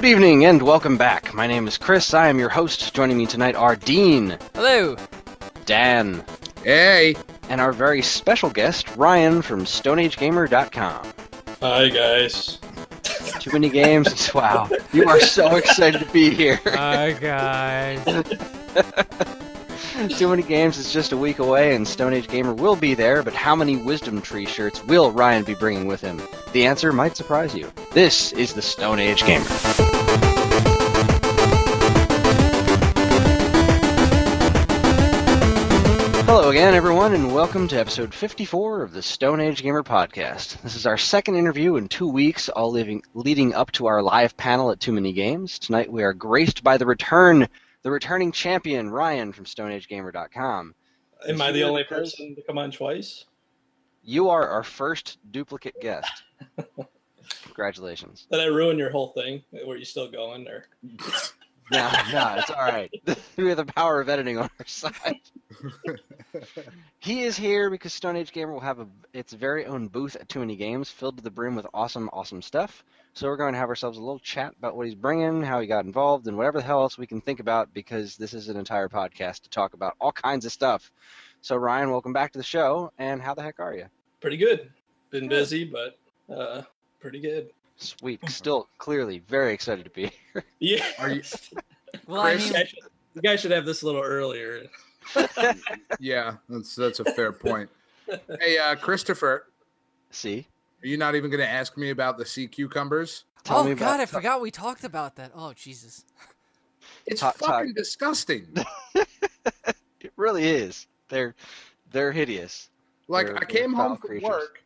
Good evening and welcome back. My name is Chris. I am your host. Joining me tonight are Dean. Hello. Dan. Hey. And our very special guest, Ryan from StoneAgeGamer.com. Hi, guys. Too many games. Wow. You are so excited to be here. Hi, guys. Too Many Games is just a week away, and Stone Age Gamer will be there, but how many Wisdom Tree shirts will Ryan be bringing with him? The answer might surprise you. This is the Stone Age Gamer. Hello again, everyone, and welcome to episode 54 of the Stone Age Gamer podcast. This is our second interview in 2 weeks, all leading up to our live panel at Too Many Games. Tonight we are graced by the returning champion, Ryan from StoneAgeGamer.com. Am I the only person to come on twice? You are our first duplicate guest. Congratulations. Did I ruin your whole thing? Were you still going? Or? No, it's all right. We have the power of editing on our side. He is here because Stone Age Gamer will have its very own booth at Too Many Games, filled to the brim with awesome stuff. So we're going to have ourselves a little chat about what he's bringing, how he got involved, and whatever the hell else we can think about, because this is an entire podcast to talk about all kinds of stuff. So Ryan, welcome back to the show, and how the heck are you? Pretty good. Been busy, but pretty good. Sweet. Still clearly very excited to be here. Yeah. Are you? Well, Chris? You guys should have this a little earlier. Yeah, that's a fair point. Hey, Christopher. See? Are you not even going to ask me about the sea cucumbers? Tell me oh, about God, I forgot we talked about that. Oh, Jesus. It's Talk. fucking disgusting. It really is. They're hideous. Like, They're I came foul home from creatures. work,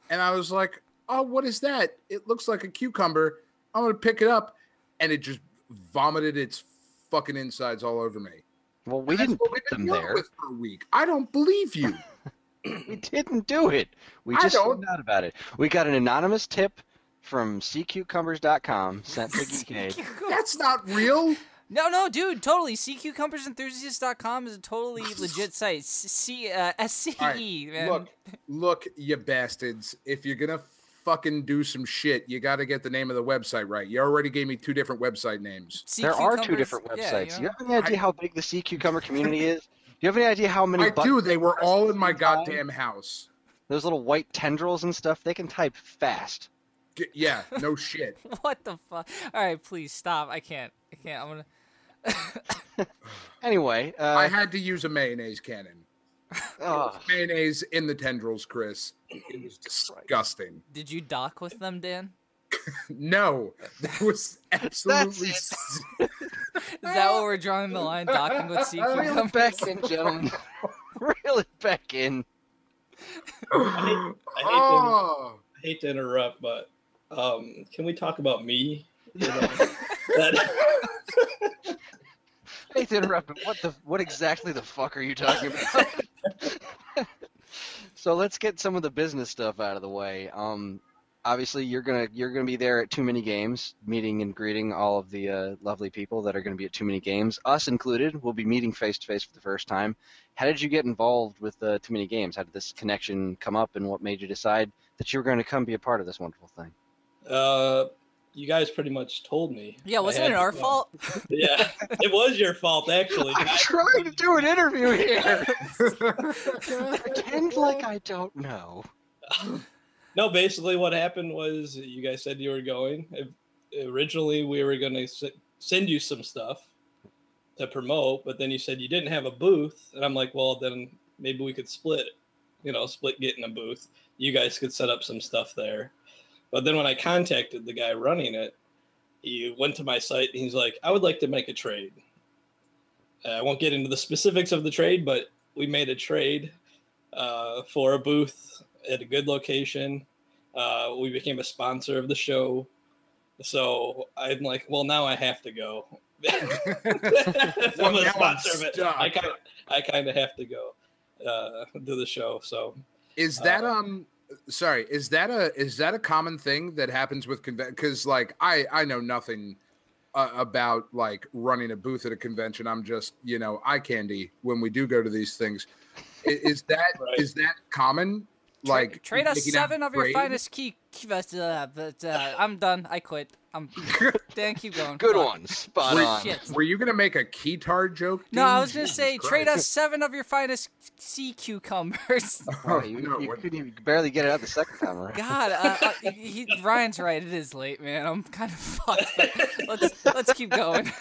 and I was like, oh, what is that? It looks like a cucumber. I'm going to pick it up. And it just vomited its fucking insides all over me. Well, we And that's didn't what put we've been them dealing there. with for a week. I don't believe you. We didn't do it. We I just don't. found out about it. We got an anonymous tip from seacucumbers.com sent to Geekade. That's not real. No, dude, totally. SeaCucumbersenthusiast.com is a totally legit site. SCE, All right, man. Look, you bastards. If you're going to fucking do some shit, you got to get the name of the website right. You already gave me 2 different website names. There are 2 Cucumbers- different yeah, websites. You have any idea how big the sea cucumber community is? Do you have any idea how many I do. buttons They were press all at in my the same time? goddamn house. Those little white tendrils and stuff, they can type fast. Yeah, no shit. What the fuck? All right, please stop. I can't. I'm going to... Anyway. I had to use a mayonnaise cannon. Oh, Mayonnaise in the tendrils, Chris. It was disgusting. Did you dock with them, Dan? No, that was absolutely. That's Is that what we're drawing the line? Docking with sea reel it cucumbers? back in, gentlemen. Reel it back in. I hate to interrupt, but can we talk about me? You know, that... I hate to interrupt, but what exactly the fuck are you talking about? So let's get some of the business stuff out of the way. Obviously, you're gonna be there at Too Many Games, meeting and greeting all of the lovely people that are gonna be at Too Many Games, us included. We'll be meeting face to face for the first time. How did you get involved with Too Many Games? How did this connection come up, and what made you decide that you were going to come be a part of this wonderful thing? You guys pretty much told me. Yeah, wasn't it our fault? Yeah, it was your fault, actually. I'm trying to do an interview here. Pretend like I don't know. No, basically what happened was you guys said you were going. Originally, we were going to send you some stuff to promote, but then you said you didn't have a booth. And I'm like, well, then maybe we could split getting a booth. You guys could set up some stuff there. But then when I contacted the guy running it, he went to my site and he's like, I would like to make a trade. I won't get into the specifics of the trade, but we made a trade for a booth at a good location. We became a sponsor of the show. So I'm like, well, now I have to go. I'm a sponsor of it. I kind of have to go do the show. So is that sorry, is that a common thing that happens with convention? Because like I know nothing about like running a booth at a convention. I'm just eye candy when we do go to these things. Is that Right. is that common? Like trade us making 7 out of your trade? finest key but I'm done. I quit. Dan, keep going. Good Fuck. one. Spot on. Shit. Were you gonna make a keytard joke? No, Dean? I was gonna Jesus say Christ. trade us 7 of your finest sea cucumbers. Wow, you couldn't even barely get it out the second time around. God, Ryan's right. It is late, man. I'm kind of fucked. But let's keep going.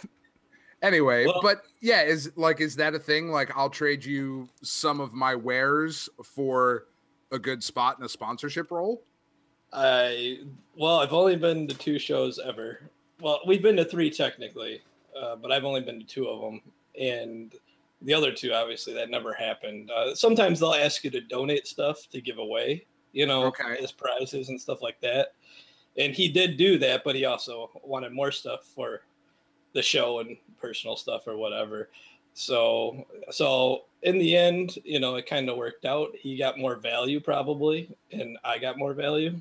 Anyway, Well- but yeah, is that a thing? Like, I'll trade you some of my wares for a good spot in a sponsorship role. I've only been to 2 shows ever. Well, we've been to 3 technically, but I've only been to 2 of them, and the other 2, obviously, that never happened. Sometimes they'll ask you to donate stuff to give away, Okay. as prizes and stuff like that. And he did do that, but he also wanted more stuff for the show and personal stuff or whatever. So in the end, it kind of worked out. He got more value probably, and I got more value.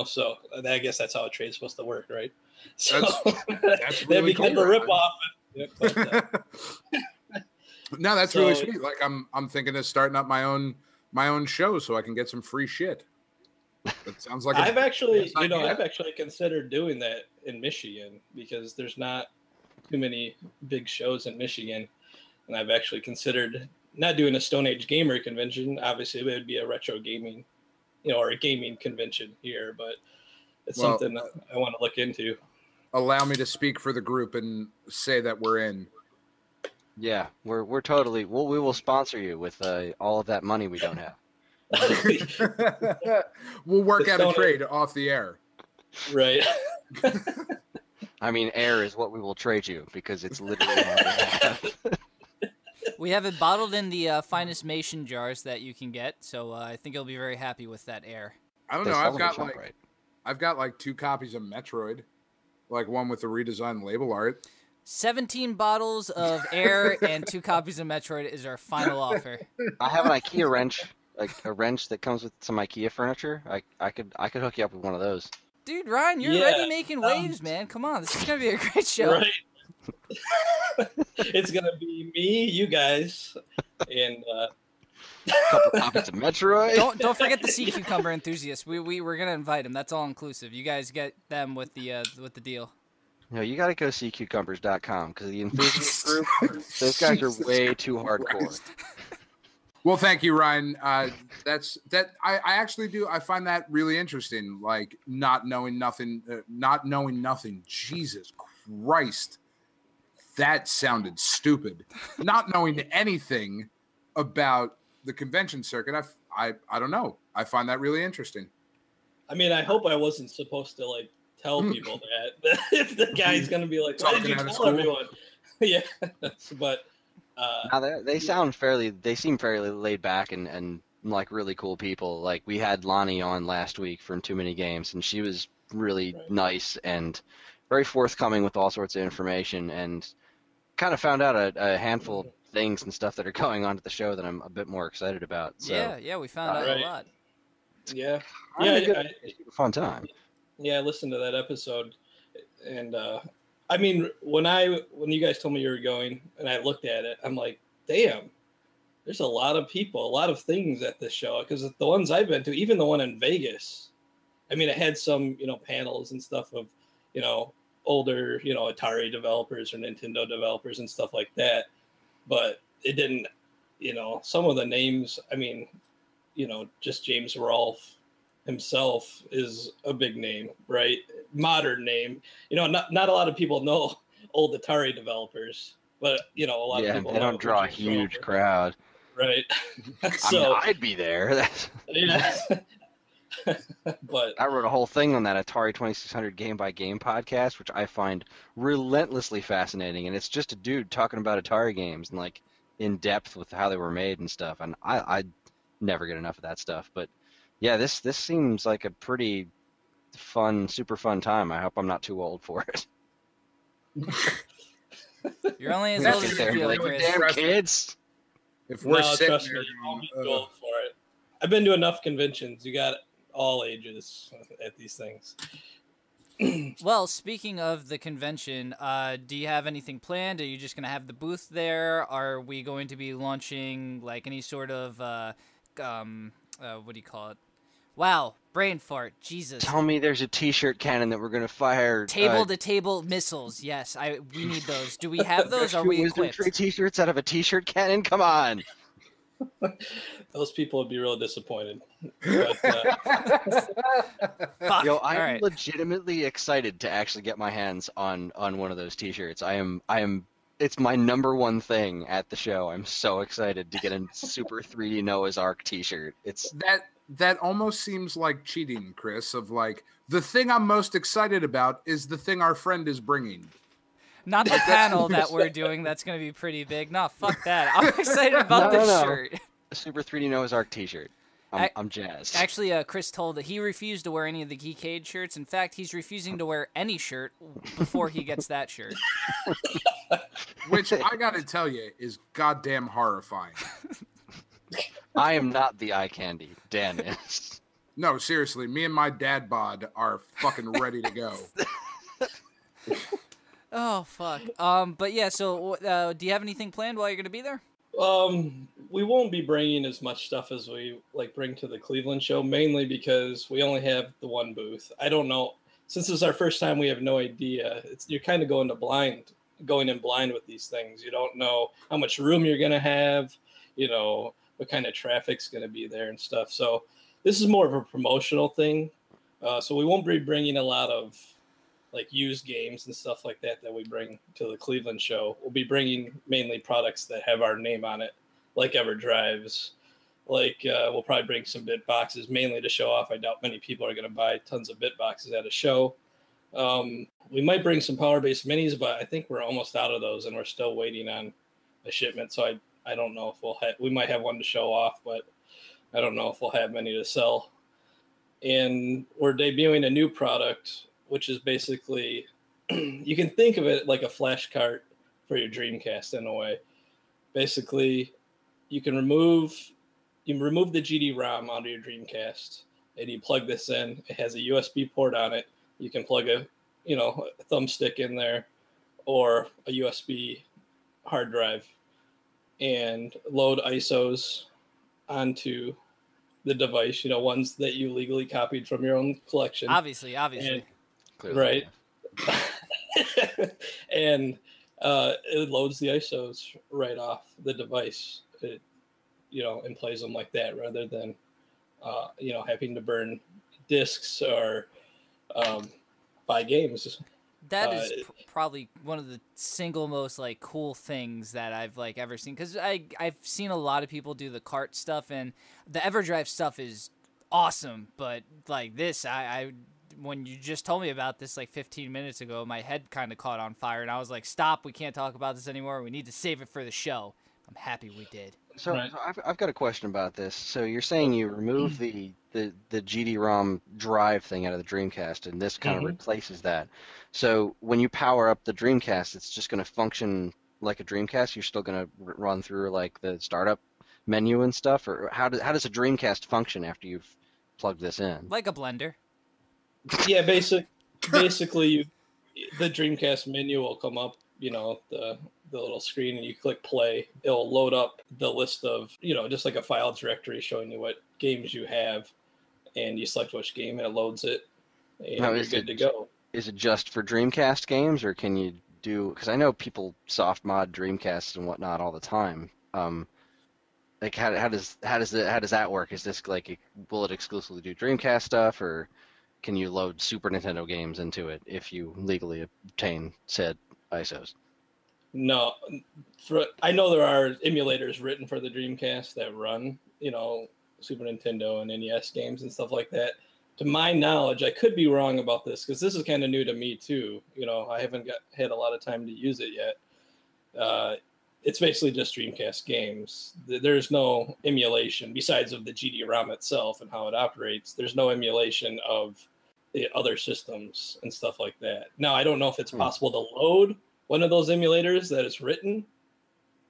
So I guess that's how a trade's supposed to work, right? So That's that really became cool, a ripoff. No, that's So- really sweet. Like, I'm thinking of starting up my own show so I can get some free shit. That sounds like I've actually, nice idea. I've actually considered doing that in Michigan because there's not too many big shows in Michigan, and I've actually considered not doing a Stone Age gamer convention. Obviously, it would be a retro gaming, or a gaming convention here, but it's Well, something that I want to look into. allow me to speak for the group and say that we're in. Yeah, we're totally. We will sponsor you with all of that money we don't have. We'll work out a Don't- trade off the air. Right. I mean, air is what we will trade you because it's literally all we have. We have it bottled in the finest mason jars that you can get, so I think you'll be very happy with that air. I don't They know. sell I've them got at like ShopRite. I've got like 2 copies of Metroid, like one with the redesigned label art. 17 bottles of air and 2 copies of Metroid is our final offer. I have an IKEA wrench, like a wrench that comes with some IKEA furniture. I could hook you up with one of those. Dude, Ryan, you're Yeah, already making waves, man. Come on, this is gonna be a great show. Right. It's gonna be me, you guys, and Couple copies of Metroid. Don't forget the sea cucumber enthusiasts. We're gonna invite them. That's all inclusive. You guys get them with the deal. No, you got to go see cucumbers.com because the enthusiast group, those guys are way too hardcore. Well, thank you, Ryan. I actually do. I find that really interesting. Like not knowing nothing. Jesus Christ, that sounded stupid. Not knowing anything about the convention circuit. I don't know. I find that really interesting. I mean, I hope I wasn't supposed to tell people that. If the guy's gonna be like, "Why did you Talking out of tell school? everyone?" Yeah, but Now they seem fairly laid back and like really cool people. Like we had Lonnie on last week from Too Many Games, and she was really Right. nice and very forthcoming with all sorts of information, and kind of found out a handful of things and stuff that are going on at the show that I'm a bit more excited about. So Yeah, we found out Right. a lot. yeah, I had a yeah, good- I, a fun time. yeah. I listened to that episode, and I mean, when you guys told me you were going, and I looked at it, I'm like, damn. There's a lot of people, a lot of things at this show because the ones I've been to, even the one in Vegas, I mean, it had some, panels and stuff of, older, Atari developers or Nintendo developers and stuff like that. But it didn't, some of the names, I mean, just James Rolfe himself is a big name, right? Modern name. Not a lot of people know old Atari developers, but, a lot of Yeah, people they know don't draw a James huge Rolfe, crowd. right? I mean, So, I'd be there. yeah. But I wrote a whole thing on that Atari 2600 Game by Game podcast, which I find relentlessly fascinating. And it's just a dude talking about Atari games and like in depth with how they were made and stuff. And I never get enough of that stuff. But yeah, this seems like a pretty fun, super fun time. I hope I'm not too old for it. You're only as That's old as you There, feel, like, Chris. damn kids. If we're no, sitting trust there me, I'll be going, too old for it. I've been to enough conventions. You got all ages at these things. Well, speaking of the convention, do you have anything planned? Are you just going to have the booth there? Are we going to be launching like any sort of what do you call it? Wow, brain fart. Jesus. Tell me there's a T-shirt cannon that we're gonna fire. Table-to-table missiles. Yes, we need those. Do we have those? Are we Wisdom equipped? Tree T-shirts out of a T-shirt cannon? Come on. Those people would be real disappointed. But, Fuck. Yo, All I'm right. legitimately excited to actually get my hands on one of those T-shirts. I am. It's my number one thing at the show. I'm so excited to get a super 3D Noah's Ark T-shirt. It's that almost seems like cheating, Chris. Of like, the thing I'm most excited about is the thing our friend is bringing. Not the panel that we're doing. That's going to be pretty big. No, fuck that. I'm excited about this shirt. A super 3D Noah's Ark T-shirt. I'm jazzed. Actually, Chris told that he refused to wear any of the Geekade shirts. In fact, he's refusing to wear any shirt before he gets that shirt. Which I gotta tell you is goddamn horrifying. I am not the eye candy. Dan is. No, seriously, me and my dad bod are fucking ready to go. Oh, fuck. But yeah, so do you have anything planned while you're going to be there? We won't be bringing as much stuff as we bring to the Cleveland show, mainly because we only have the one booth. I don't know, since it's our first time, we have no idea. You're kind of going in blind with these things. You don't know how much room you're going to have, what kind of traffic's going to be there and stuff. So this is more of a promotional thing. So we won't be bringing a lot of used games and stuff like that we bring to the Cleveland show. We'll be bringing mainly products that have our name on it, like EverDrives. We'll probably bring some bit boxes mainly to show off. I doubt many people are going to buy tons of bit boxes at a show. We might bring some power-based minis, but I think we're almost out of those, and we're still waiting on a shipment. So I don't know if we might have one to show off, but I don't know if we'll have many to sell. And we're debuting a new product, which is basically, you can think of it like a flash cart for your Dreamcast in a way. Basically, you remove the GD-ROM onto your Dreamcast, and you plug this in. It has a USB port on it. You can plug a thumbstick in there or a USB hard drive and load ISOs onto the device, ones that you legally copied from your own collection. Obviously. And, right. And it loads the ISOs right off the device, and plays them like that rather than, having to burn discs or buy games. That is probably one of the single most cool things that I've ever seen, because I've seen a lot of people do the cart stuff, and the EverDrive stuff is awesome, but this, I when you just told me about this 15 minutes ago, my head kind of caught on fire, and I was like, stop, we can't talk about this anymore. We need to save it for the show. I'm happy we did. So I've got a question about this. So you're saying you remove the GD-ROM drive thing out of the Dreamcast, and this kind of replaces that. So when you power up the Dreamcast, it's just going to function like a Dreamcast? You're still going to run through the startup menu and stuff? Or how does a Dreamcast function after you've plugged this in? Like a blender. Yeah, basically the Dreamcast menu will come up, the little screen, and you click play. It'll load up the list of, just like a file directory showing you what games you have, and you select which game, and it loads it, and you're good to go. Is it just for Dreamcast games, or can you do? Because I know people soft mod Dreamcasts and whatnot all the time. How does that work? Is this will it exclusively do Dreamcast stuff, or can you load Super Nintendo games into it if you legally obtain said ISOs? No, I know there are emulators written for the Dreamcast that run, Super Nintendo and NES games and stuff like that. To my knowledge, I could be wrong about this because this is kind of new to me too. I haven't had a lot of time to use it yet. It's basically just Dreamcast games. There's no emulation besides of the GD-ROM itself and how it operates. There's no emulation of the other systems and stuff like that. Now, I don't know if it's possible to load one of those emulators that is written,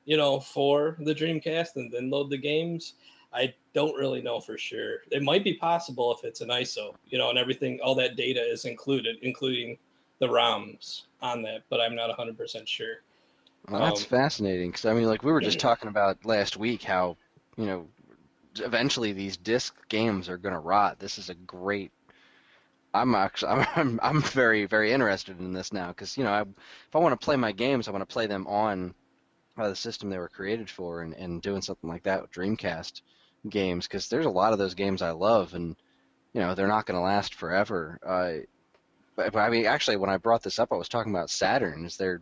for the Dreamcast and then load the games. I don't really know for sure. It might be possible if it's an ISO, and everything, all that data is included, including the ROMs on that, but I'm not 100% sure. Well, that's fascinating, because we were just talking about last week how eventually these disc games are gonna rot. This is a great. I'm very very interested in this now because if I want to play my games, I want to play them on the system they were created for, and doing something like that with Dreamcast games because there's a lot of those games I love, and they're not going to last forever. But I mean, actually, when I brought this up, I was talking about Saturn. Is there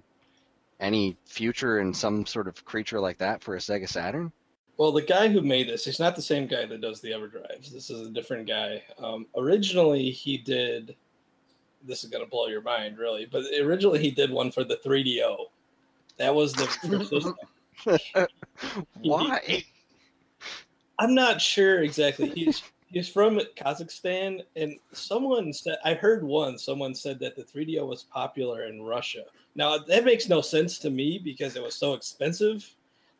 any future in some sort of creature like that for a Sega Saturn? Well, the guy who made this, he's not the same guy that does the EverDrives. This is a different guy. Originally, he did. This is going to blow your mind, really. But originally, he did one for the 3DO. That was the first system. Why? I'm not sure exactly. He's from Kazakhstan, and someone said someone said that the 3DO was popular in Russia. Now that makes no sense to me because it was so expensive,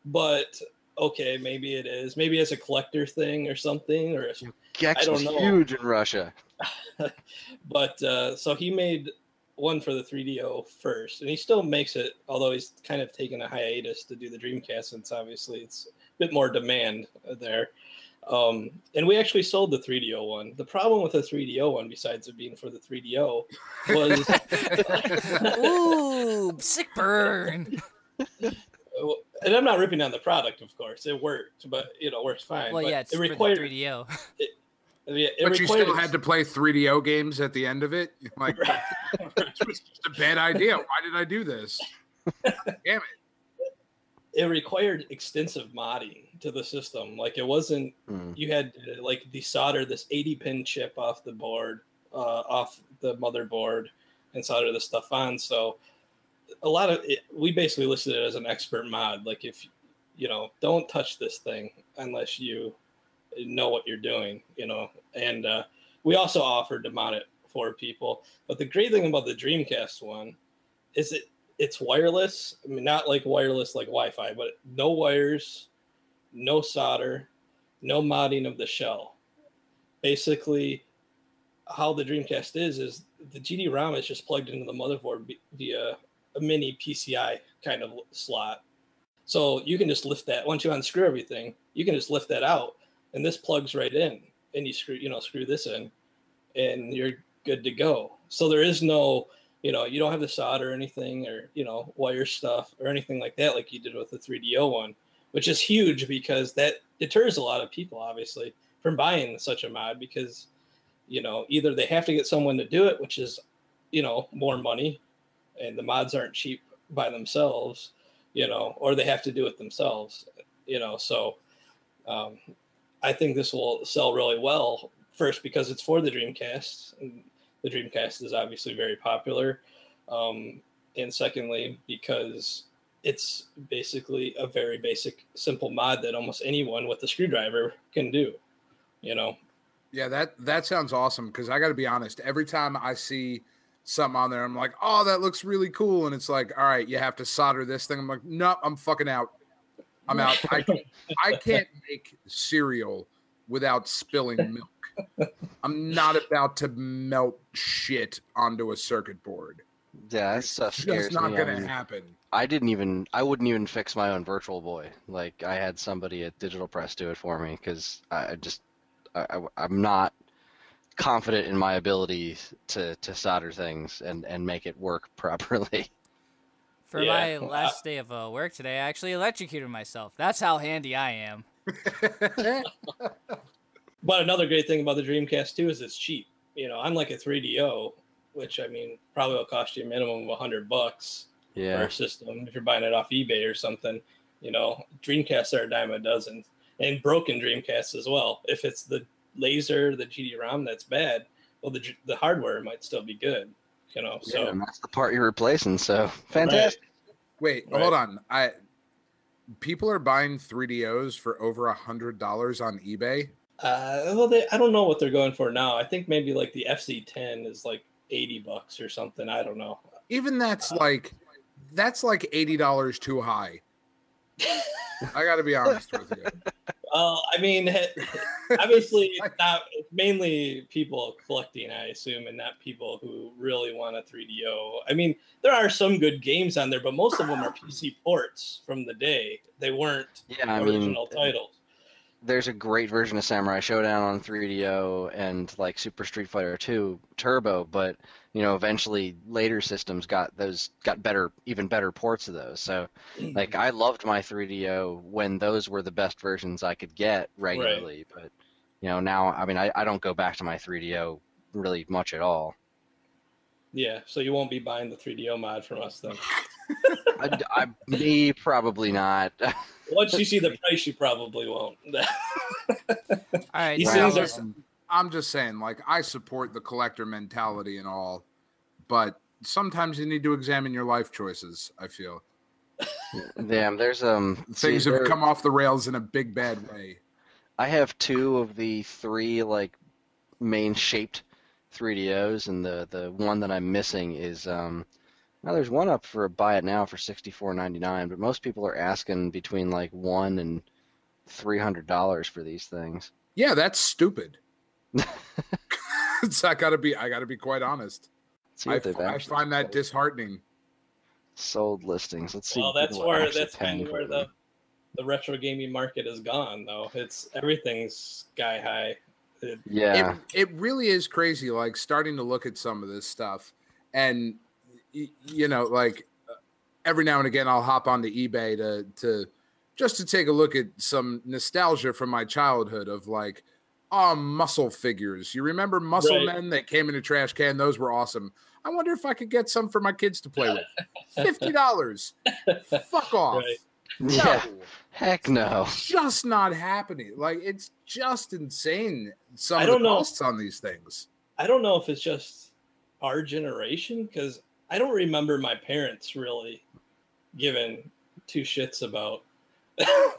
but okay, maybe it is. Maybe it's a collector thing or something, or Gex was huge in Russia. But so he made one for the 3DO first, and he still makes it, although he's kind of taken a hiatus to do the Dreamcast since obviously it's a bit more demand there. And we actually sold the 3DO one. The problem with the 3DO one, besides it being for the 3DO, was ooh, sick burn. And I'm not ripping on the product, of course. It worked, but it works fine. Well, but yeah, it's it for required the 3DO. But you still had to play 3DO games at the end of it? Like, this was just a bad idea. Why did I do this? Damn it. It required extensive modding to the system. Like, it wasn't, you had to, like, desolder this 80-pin chip off the board, off the motherboard, and solder the stuff on. So a lot of it, we basically listed it as an expert mod. Like, if, don't touch this thing unless you know what you're doing, and we also offered to mod it for people. But the great thing about the Dreamcast one is it's wireless. I mean, not like wireless like Wi-Fi, but no wires, no solder, no modding of the shell. Basically, how the Dreamcast is the GD-ROM is just plugged into the motherboard via a mini PCI kind of slot. So you can just lift that. Once you unscrew everything, you can just lift that out, and this plugs right in, and you screw this in, and you're good to go. So there is no, you don't have the solder or anything, or wire stuff or anything like that, like you did with the 3DO one, which is huge because that deters a lot of people, obviously, from buying such a mod because, either they have to get someone to do it, which is, more money, and the mods aren't cheap by themselves, or they have to do it themselves, So I think this will sell really well. First, because it's for the Dreamcast, and the Dreamcast is obviously very popular. And secondly, because it's basically a very basic, simple mod that almost anyone with a screwdriver can do, Yeah, that sounds awesome because I got to be honest. Every time I see something on there, I'm like, oh, that looks really cool. And it's like, all right, you have to solder this thing. I'm like, no, I'm fucking out. I'm out. I can't make cereal without spilling milk. I'm not about to melt shit onto a circuit board. Yeah, that stuff scares me. It's not going to happen. I wouldn't even fix my own Virtual Boy. Like, I had somebody at Digital Press do it for me because I'm not confident in my ability to solder things and make it work properly. For my last day of work today, I actually electrocuted myself. That's how handy I am. But another great thing about the Dreamcast too is it's cheap. Unlike a 3DO, which probably will cost you a minimum of $100 for a system if you're buying it off eBay or something. Dreamcasts are a dime a dozen, and broken Dreamcasts as well. If it's the laser, the GD-ROM that's bad, well, the hardware might still be good. So and that's the part you're replacing. So fantastic. Right. Wait, hold on. People are buying 3DOs for over $100 on eBay. I don't know what they're going for now. I think maybe like the FC10 is like $80 or something. I don't know. Even that's like $80 too high. I got to be honest with you. Obviously, it's mainly people collecting, I assume, and not people who really want a 3DO. There are some good games on there, but most of them are PC ports from the day. They weren't original titles. there's a great version of Samurai Showdown on 3DO and like Super Street Fighter 2 Turbo, but eventually later systems got better, even better ports of those. So like I loved my 3DO when those were the best versions I could get regularly, but now I mean I don't go back to my 3DO really much at all. Yeah, so you won't be buying the 3DO mod from us then. Me probably not. Once you see the price, you probably won't. All right. These Well, things are. I'm just saying, like, I support the collector mentality and all, but sometimes you need to examine your life choices, I feel. Damn, there's Things have come off the rails in a big bad way. I have 2 of the 3 like main shaped 3DOs, and the one that I'm missing is now there's one up for a buy it now for $64.99, but most people are asking between like $100 and $300 for these things. Yeah, that's stupid. I gotta be quite honest. I find that disheartening. Sold listings. Let's see. Well, that's kind of where the retro gaming market has gone, though. Everything's sky high. Yeah, it really is crazy. Like starting to look at some of this stuff, and like every now and again, I'll hop onto eBay to just to take a look at some nostalgia from my childhood of like, muscle figures. You remember Muscle Men that came in a trash can? Those were awesome. I wonder if I could get some for my kids to play with. $50. Fuck off. Right. No. Yeah. Heck no. Just not happening. Like, it's just insane. Some of the costs on these things. I don't know if it's just our generation, because I don't remember my parents really giving 2 shits about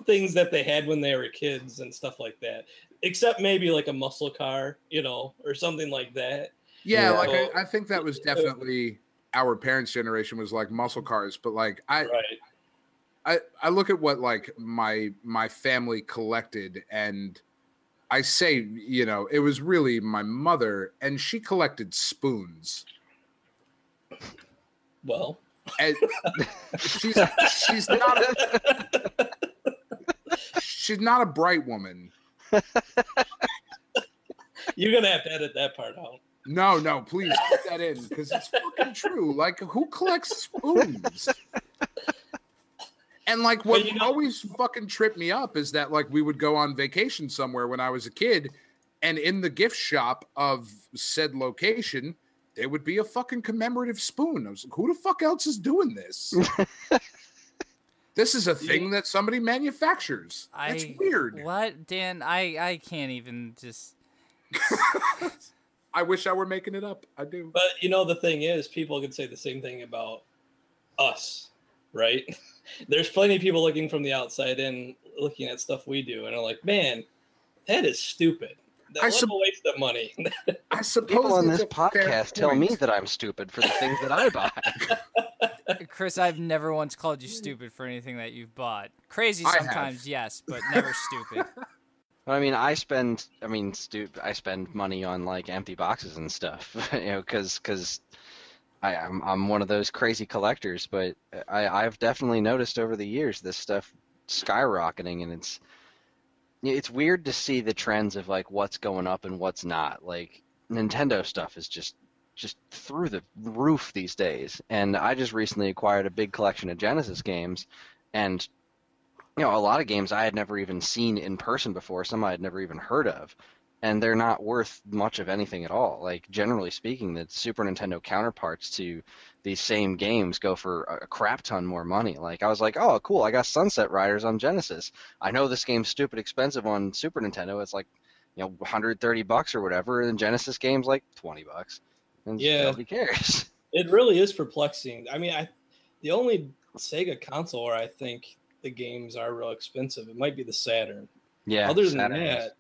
things that they had when they were kids and stuff like that, except maybe like a muscle car, or something like that. Yeah, like I think that was definitely our parents' generation was like muscle cars, but like I look at what like my family collected, and I say, it was really my mother, and she collected spoons. Well, and she's not a bright woman. You're gonna have to edit that part out. No, please put that in, because it's fucking true. Like, who collects spoons? And like, what always fucking tripped me up is that like we would go on vacation somewhere when I was a kid, and in the gift shop of said location, there would be a fucking commemorative spoon. I was like, who the fuck else is doing this? This is a thing that somebody manufactures. That's weird. What, Dan? I can't even just. I wish I were making it up. I do. But the thing is, people can say the same thing about us, right? There's plenty of people looking from the outside in, looking at stuff we do, and are like, man, that is stupid. That's a waste of money. I suppose people on this podcast tell me that I'm stupid for the things that I buy. Chris, I've never once called you stupid for anything that you've bought. Crazy sometimes, yes, but never stupid. I mean, I spend money on like empty boxes and stuff, because I'm one of those crazy collectors. But I've definitely noticed over the years this stuff skyrocketing, and it's weird to see the trends of like what's going up and what's not. Like Nintendo stuff is just through the roof these days, and I just recently acquired a big collection of Genesis games, and a lot of games I had never even seen in person before, some I had never even heard of, and they're not worth much of anything at all. Like, generally speaking, the Super Nintendo counterparts to these same games go for a crap ton more money. Like, I was like, oh, cool, I got Sunset Riders on Genesis. I know this game's stupid expensive on Super Nintendo. It's like, $130 or whatever, and Genesis game's like $20. And nobody cares. It really is perplexing. I mean, the only Sega console where I think the games are real expensive, it might be the Saturn. Yeah. Other than that,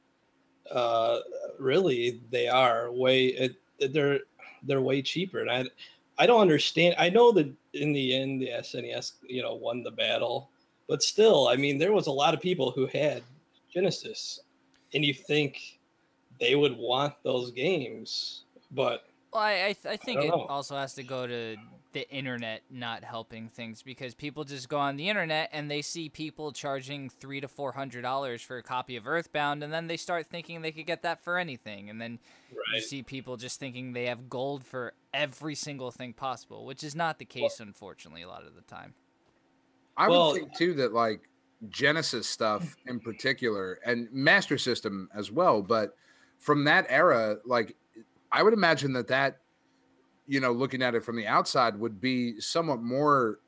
really they are they're way cheaper, and I don't understand. I know that in the end the SNES won the battle, but still, I mean, there was a lot of people who had Genesis, and you think they would want those games, but Well, I think I it don't know. also has to go to the internet not helping things, because people just go on the internet and they see people charging $300 to $400 for a copy of Earthbound, and then they start thinking they could get that for anything, and then you Right. see people just thinking they have gold for every single thing possible, which is not the case, unfortunately, a lot of the time. I Well- would think too that like Genesis stuff in particular and Master System as well, but from that era, like I would imagine that looking at it from the outside would be somewhat more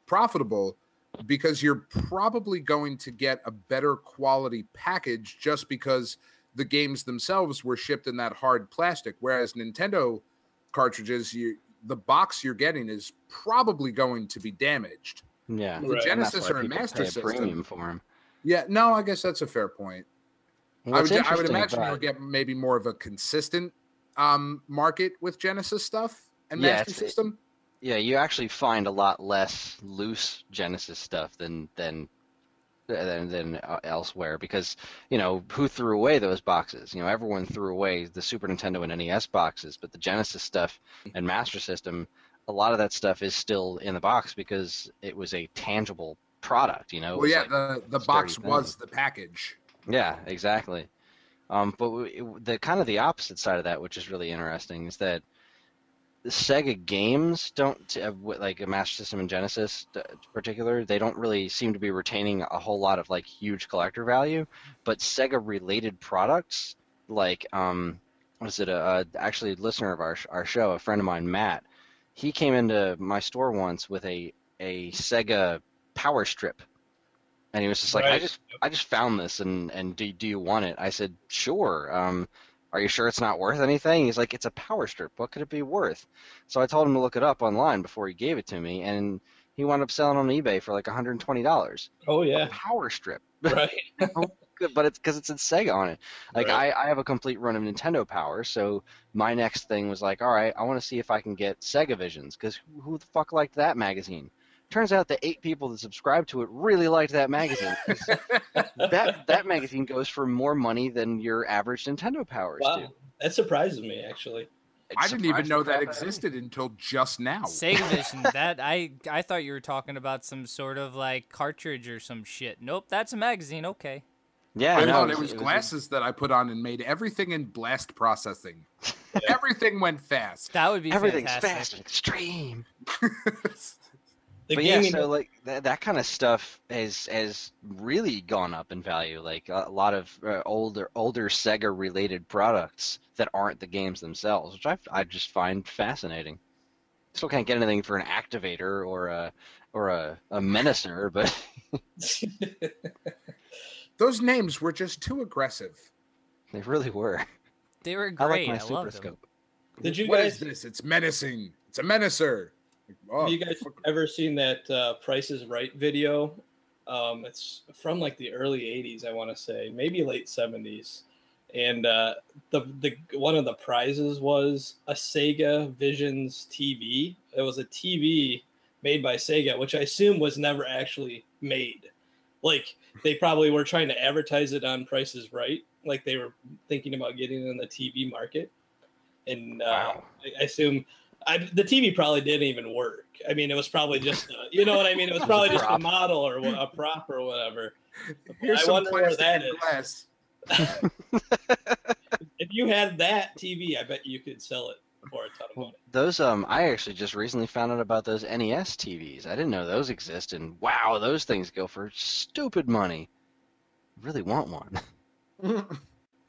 profitable, because you're probably going to get a better quality package just because the games themselves were shipped in that hard plastic, whereas Nintendo cartridges, the box you're getting is probably going to be damaged. Yeah, The Right. Genesis and or a that's why people Master pay a premium System. for them. Yeah, no, I guess that's a fair point. What's I would interesting imagine you about would get maybe more of a consistent market with Genesis stuff and Yeah, Master System. yeah, you actually find a lot less loose Genesis stuff than elsewhere, because who threw away those boxes? Everyone threw away the Super Nintendo and NES boxes, but the Genesis stuff and Master System, a lot of that stuff is still in the box because it was a tangible product. It Well, was yeah, like the sturdy box thing. was the package. Yeah, exactly. But the kind of the opposite side of that, which is really interesting, is that the Sega games don't, like a Master System and Genesis in particular, they don't really seem to be retaining a whole lot of like huge collector value. But Sega related products, like was it actually a listener of our show, a friend of mine, Matt, he came into my store once with a Sega Power Strip. And he was just like, Right. I just found this, and do you want it? I said, sure. Are you sure it's not worth anything? He's like, it's a power strip. What could it be worth? So I told him to look it up online before he gave it to me, and he wound up selling on eBay for like $120. Oh A yeah. power strip. Right. Good, but it's because it's in Sega on it. Like Right. I have a complete run of Nintendo Power, so my next thing was like, all right, I want to see if I can get Sega Visions, because who the fuck liked that magazine? Turns out the 8 people that subscribed to it really liked that magazine. 'Cause that magazine goes for more money than your average Nintendo Powers do. Wow. That surprises me actually. It I didn't even surprised know the that crap out of me. existed until just now. Sega Vision, that I thought you were talking about some sort of like cartridge or some shit. Nope, that's a magazine. Okay. Yeah, I no, thought it was glasses that I put on and made everything in blast processing. Everything went fast. That would be everything's fantastic. fast and extreme. The But yeah, gaming, so like that kind of stuff has really gone up in value. Like a lot of older Sega related products that aren't the games themselves, which I just find fascinating. Still can't get anything for an activator or a menacer, but Those names were just too aggressive. they really were. They were I like great. my I Super loved them. Scope. Did you What guys is this? It's menacing. It's a menacer. Oh, have you guys ever seen that Price is Right video? It's from like the early 80s, I want to say, maybe late 70s. And the one of the prizes was a Sega Visions TV. It was a TV made by Sega, which I assume was never actually made. Like they probably were trying to advertise it on Price is Right, like they were thinking about getting it in the TV market. And Wow. I assume the TV probably didn't even work. I mean, it was probably just, you know what I mean? It was probably just a prop. model or a prop or whatever. here's I some wonder where plastic that and is. glass. If you had that TV, I bet you could sell it for a ton of money. Those I actually just recently found out about those NES TVs. I didn't know those exist, and wow, those things go for stupid money. Really want one.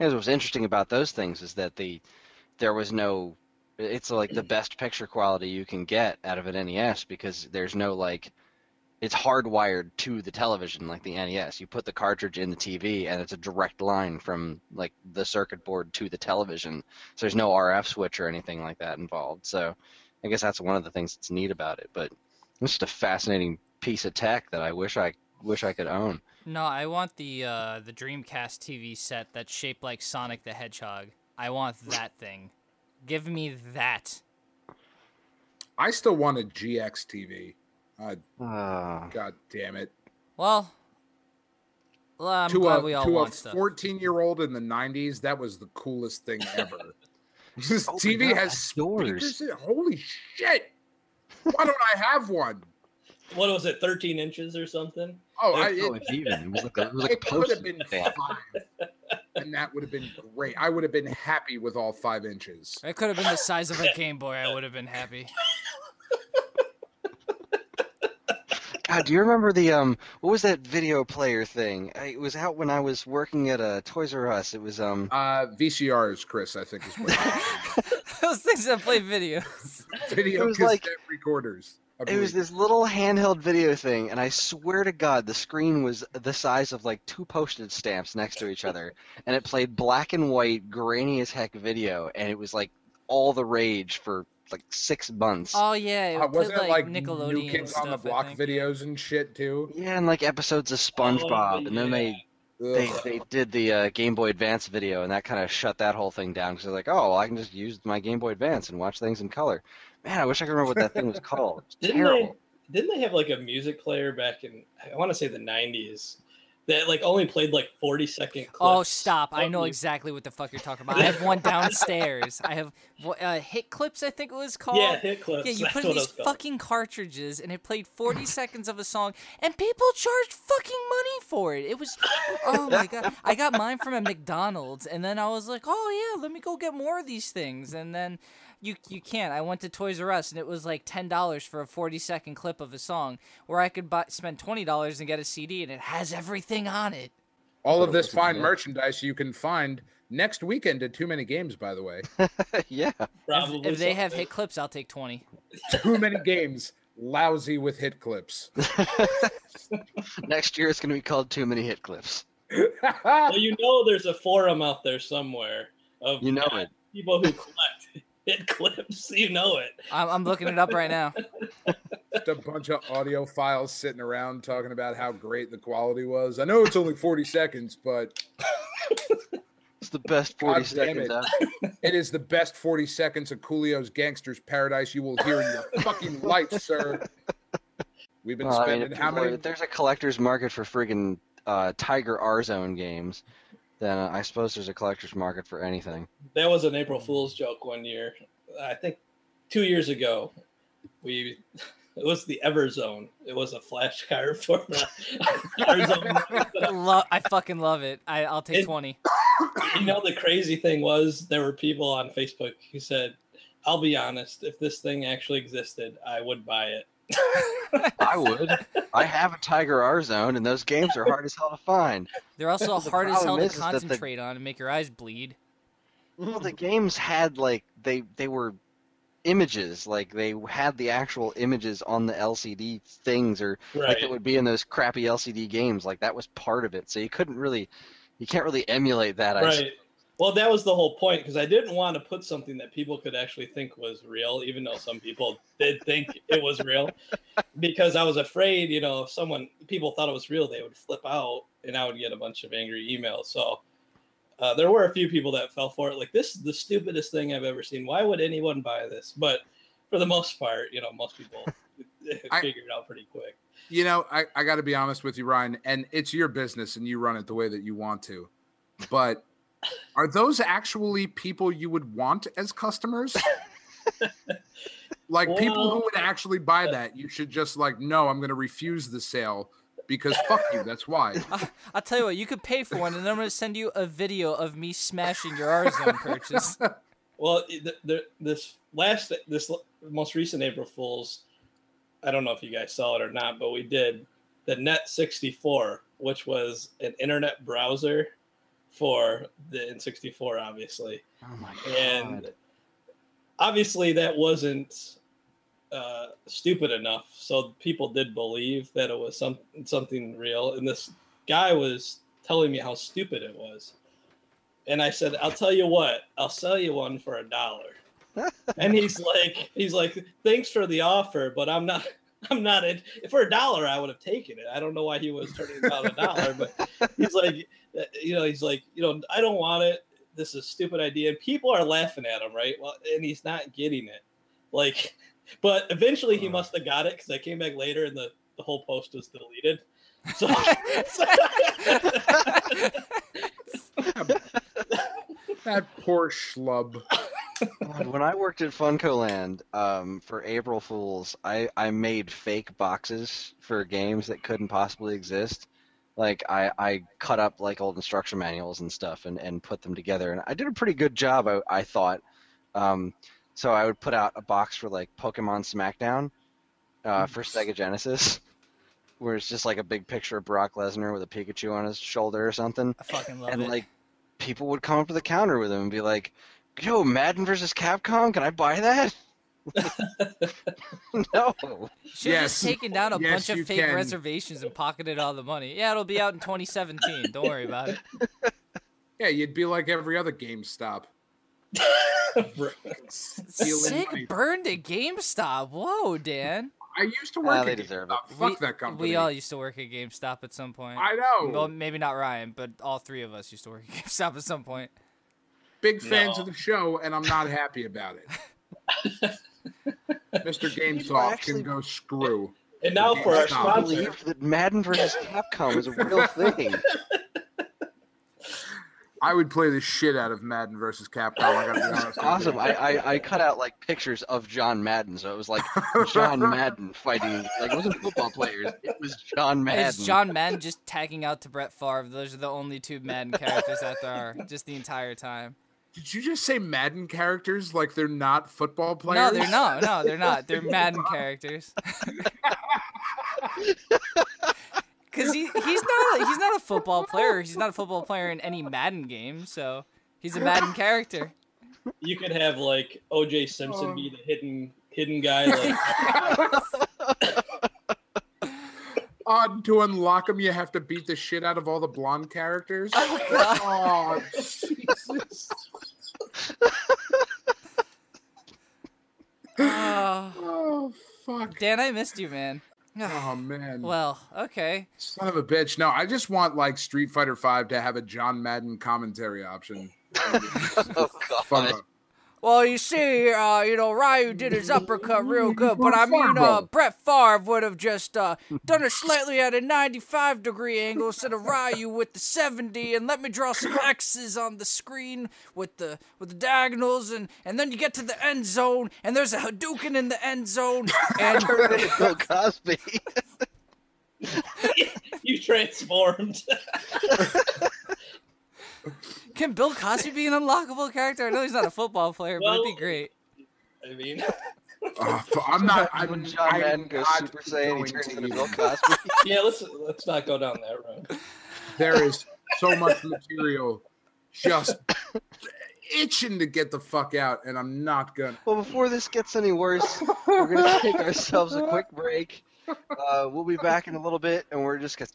Here's what's interesting about those things is that there was no. It's like the best picture quality you can get out of an NES because there's no like. It's hardwired to the television like the NES. You put the cartridge in the TV and it's a direct line from like the circuit board to the television. So there's no RF switch or anything like that involved. So I guess that's one of the things that's neat about it. But it's just a fascinating piece of tech that I wish I could own. No, I want the Dreamcast TV set that's shaped like Sonic the Hedgehog. I want that thing. Give me that. I still want a GX TV. Ah. God damn it. Well, I'm glad we all to want a stuff. 14-year-old in the 90s, that was the coolest thing ever. This Oh my TV God, has doors. speakers. Holy shit! Why don't I have one? What was it, 13 inches or something? Oh, Oh, if even. It was like a it could have postage been stamp. 5, and that would have been great. I would have been happy with all 5 inches. It could have been the size of a Game Boy. I would have been happy. God, do you remember the what was that video player thing? It was out when I was working at a Toys R Us. It was VCRs, Chris, I think is what Those things that play videos. video It was cassette like- recorders. I It was believe. this little handheld video thing, and I swear to God, the screen was the size of like 2 postage stamps next to each other, and it played black and white, grainy as heck video, and it was like all the rage for like 6 months. Oh yeah, it played Wasn't it like Nickelodeon New Kids stuff, on the I Block think. videos and shit too? Yeah, and like episodes of SpongeBob, and then yeah. they did the Game Boy Advance video, and that kind of shut that whole thing down because they're like, oh, well, I can just use my Game Boy Advance and watch things in color. Man, I wish I could remember what that thing was called. It was terrible. Didn't they have like a music player back in, I want to say the 90s, that like only played like 40-second clips? Oh, stop. I of know music? exactly what the fuck you're talking about. I have one downstairs. I have Hit Clips, I think it was called. Yeah, hit clips. Yeah, you that's put in what it these was called. fucking cartridges, and it played 40 seconds of a song, and people charged fucking money for it. It was, oh my God. I got mine from a McDonald's, and then I was like, oh yeah, let me go get more of these things. And then you can't. I went to Toys R Us, and it was like $10 for a 40-second clip of a song, where I could spend $20 and get a CD, and it has everything on it. All of this fine merchandise you can find next weekend at Too Many Games, by the way. Yeah. Probably If they have something. Hit Clips, I'll take 20. Too Many Games, lousy with hit clips. Next year it's going to be called Too Many Hit Clips. Well, you know there's a forum out there somewhere of You know it. people who collect hit clips. You know it. I'm looking it up right now. Just a bunch of audio files sitting around talking about how great the quality was. I know it's only 40 seconds, but It's the best 40 God damn seconds it. ever. it is the best 40 seconds of Coolio's Gangster's Paradise you will hear in your fucking life, sir. We've been Well, I spending mean, how many? if there's a collector's market for friggin' Tiger R-Zone games, then I suppose there's a collector's market for anything. That was an April Fool's joke one year. I think 2 years ago. It was the Everzone. It was a flash card for the Everzone. I fucking love it. I'll take 20. You know, the crazy thing was there were people on Facebook who said, I'll be honest, if this thing actually existed, I would buy it. I would. I have a Tiger R-Zone, and those games are hard as hell to find. They're also The hard as hell problem to is that the- concentrate on and make your eyes bleed. Well, the games had, like, they were images. Like, they had the actual images on the LCD things, or like Right. that would be in those crappy LCD games. Like, that was part of it. So you can't really emulate that. Right. Well, that was the whole point, because I didn't want to put something that people could actually think was real, even though some people did think it was real, because I was afraid, you know, if people thought it was real, they would flip out, and I would get a bunch of angry emails. So there were a few people that fell for it. Like, this is the stupidest thing I've ever seen. Why would anyone buy this? But for the most part, you know, most people figured it out pretty quick. You know, I got to be honest with you, Ryan, and it's your business and you run it the way that you want to. But are those actually people you would want as customers? Like, people who would actually buy that, you should just like, no, I'm going to refuse the sale because fuck you. That's why. I'll tell you what, you could pay for one, and then I'm going to send you a video of me smashing your R-Zone purchase. Well, this most recent April Fool's, I don't know if you guys saw it or not, but we did the Net 64, which was an internet browser for the N64, obviously. Oh my god! And obviously that wasn't stupid enough, so people did believe that it was something real. And this guy was telling me how stupid it was, and I said, "I'll tell you what, I'll sell you one for $1." And he's like, "Thanks for the offer, but I'm not in. For $1, I would have taken it. I don't know why he was turning down $1, but he's like, I don't want it. This is a stupid idea." And people are laughing at him, right? Well, and he's not getting it. Like, but eventually he must have got it, because I came back later and the whole post was deleted. So That poor schlub. When I worked at FuncoLand, for April Fools, I made fake boxes for games that couldn't possibly exist. Like I cut up like old instruction manuals and stuff and put them together, and I did a pretty good job, I thought. Um, so I would put out a box for like Pokemon Smackdown for Sega Genesis, where it's just like a big picture of Brock Lesnar with a Pikachu on his shoulder or something. I fucking love And it. like people would come up to the counter with him and be like, "Yo, Madden versus Capcom, can I buy that?" No. Should have just taken down a Yes, bunch you of fake can. reservations and pocketed all the money. Yeah, it'll be out in 2017. Don't worry about it. Yeah, you'd be like every other GameStop. Stealing money. Sick burn to GameStop. Whoa, Dan. I used to work They at deserve GameStop. Fuck that company. We all used to work at GameStop at some point. I know. Well, maybe not Ryan, but all three of us used to work at GameStop at some point. Big fans No. of the show, and I'm not happy about it. Mr. GameSoft actually- can go screw. And now for our GameStop. I sponsor. believe that Madden versus Capcom is a real thing. I would play the shit out of Madden versus Capcom. I gotta be honest. with you. Awesome. I cut out like pictures of John Madden, so it was like John Madden fighting. Like it wasn't football players. It was John Madden. It's John Madden just tagging out to Brett Favre. Those are the only two Madden characters that there are, just the entire time. Did you just say Madden characters like they're not football players? No, they're not. No, they're not. They're Madden characters. Because he's not a football player. He's not a football player in any Madden game. So he's a Madden character. You could have like O.J. Simpson be the hidden guy. Like, To unlock them, you have to beat the shit out of all the blonde characters. God. Oh, Jesus. Oh, fuck. Dan, I missed you, man. Oh, man. Well, okay. Son of a bitch. No, I just want, like, Street Fighter V to have a John Madden commentary option. Oh God. Fuck. Well, you see, Ryu did his uppercut real good, but I mean, Brett Favre would have just done it slightly at a 95-degree angle instead of Ryu with the 70, and let me draw some X's on the screen with the diagonals, and then you get to the end zone, and there's a Hadouken in the end zone, and Bill Cosby. you transformed. can Bill Cosby be an unlockable character? I know he's not a football player, but it'd be Well, great. I mean, I'm not. When John Madden goes Super Saiyan, he turns into Bill Cosby. yeah. Let's not go down that road. There is so much material just itching to get the fuck out, and I'm not gonna. Well, before this gets any worse, we're gonna take ourselves a quick break. We'll be back in a little bit, and we're just gonna.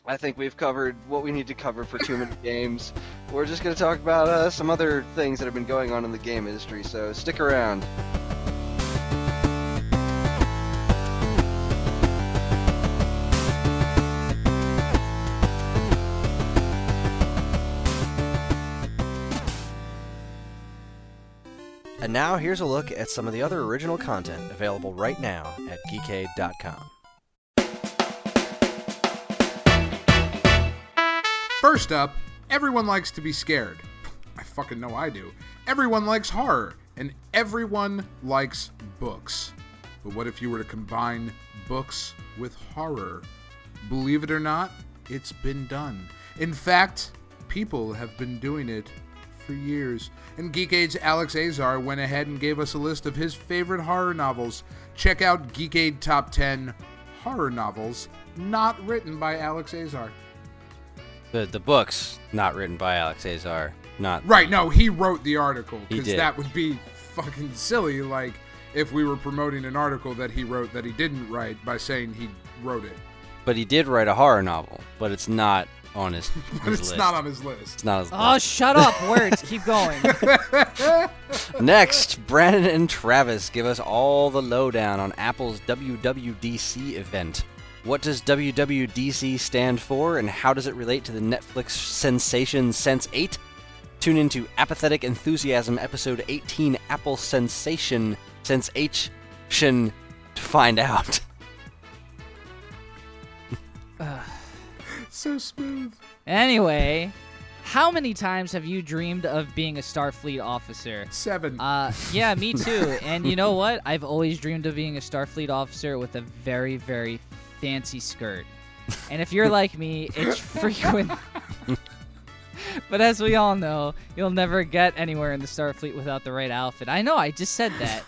I think we've covered what we need to cover for Too Many Games. We're just going to talk about some other things that have been going on in the game industry, so stick around. And now here's a look at some of the other original content available right now at geekade.com. First up, everyone likes to be scared. I fucking know I do. Everyone likes horror, and everyone likes books. But what if you were to combine books with horror? Believe it or not, it's been done. In fact, people have been doing it for years. And Geekade's Alex Azar went ahead and gave us a list of his favorite horror novels. Check out Geekade Top 10 Horror Novels Not Written by Alex Azar. The book's not written by Alex Azar, not... Right, no, he wrote the article, He because did. that would be fucking silly, like, if we were promoting an article that he wrote that he didn't write by saying he wrote it. But he did write a horror novel, but it's not on his But it's list. not on his list. It's not his Oh, list. shut up, words. Keep going. Next, Brandon and Travis give us all the lowdown on Apple's WWDC event. What does WWDC stand for, and how does it relate to the Netflix sensation Sense8? Tune into Apathetic Enthusiasm episode 18, Apple Sensation Sensation, to find out. So smooth. Anyway, how many times have you dreamed of being a Starfleet officer? 7. Yeah, me too. And you know what? I've always dreamed of being a Starfleet officer with a very, very fancy skirt. And if you're like me, it's frequent. But as we all know, you'll never get anywhere in the Starfleet without the right outfit. I know, I just said that.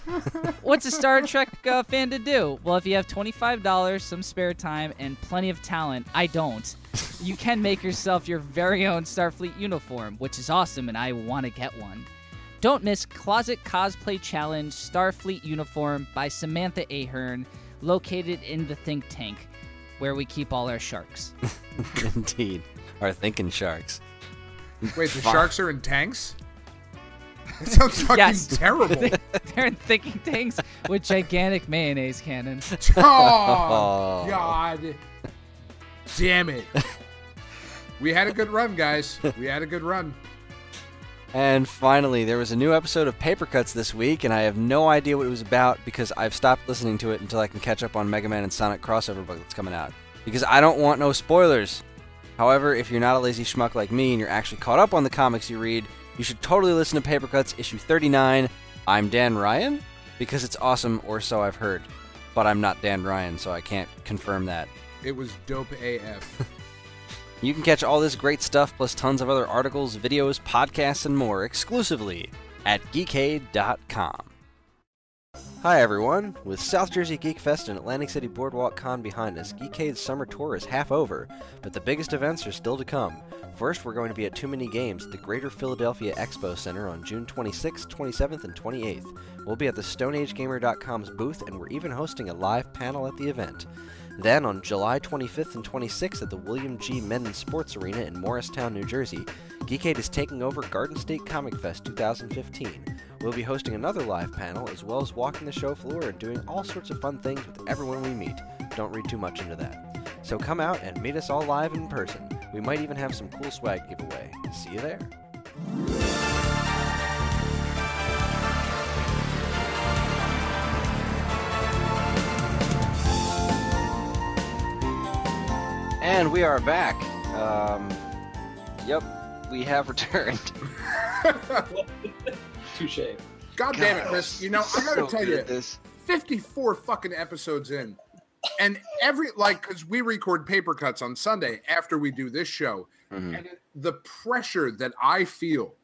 What's a Star Trek fan to do? Well, if you have $25, some spare time, and plenty of talent, I don't, you can make yourself your very own Starfleet uniform, which is awesome, and I want to get one. Don't miss Closet Cosplay Challenge Starfleet Uniform by Samantha Ahern, located in the Think Tank, where we keep all our sharks. Indeed. Our thinking sharks. Wait, the sharks are in tanks? That sounds fucking terrible. They're in thinking tanks with gigantic mayonnaise cannons. Oh, God. Damn it. We had a good run, guys. We had a good run. And finally, there was a new episode of Paper Cuts this week, and I have no idea what it was about because I've stopped listening to it until I can catch up on Mega Man and Sonic crossover book that's coming out. Because I don't want no spoilers. However, if you're not a lazy schmuck like me and you're actually caught up on the comics you read, you should totally listen to Paper Cuts issue 39. I'm Dan Ryan, because it's awesome, or so I've heard. But I'm not Dan Ryan, so I can't confirm that. It was dope AF. You can catch all this great stuff, plus tons of other articles, videos, podcasts, and more exclusively at geekade.com. Hi everyone! With South Jersey Geek Fest and Atlantic City Boardwalk Con behind us, Geekade's summer tour is half over, but the biggest events are still to come. First, we're going to be at TooManyGames at the Greater Philadelphia Expo Center on June 26th, 27th, and 28th. We'll be at the StoneAgeGamer.com's booth, and we're even hosting a live panel at the event. Then, on July 25th and 26th at the William G. Mennen Sports Arena in Morristown, New Jersey, Geekade is taking over Garden State Comic Fest 2015. We'll be hosting another live panel, as well as walking the show floor and doing all sorts of fun things with everyone we meet. Don't read too much into that. So come out and meet us all live in person. We might even have some cool swag to give away. See you there. And we are back. Yep, we have returned. Touche. God damn it, Chris. You know, I gotta So tell good you, at this. 54 fucking episodes in. And because we record Paper Cuts on Sunday after we do this show. Mm-hmm. And the pressure that I feel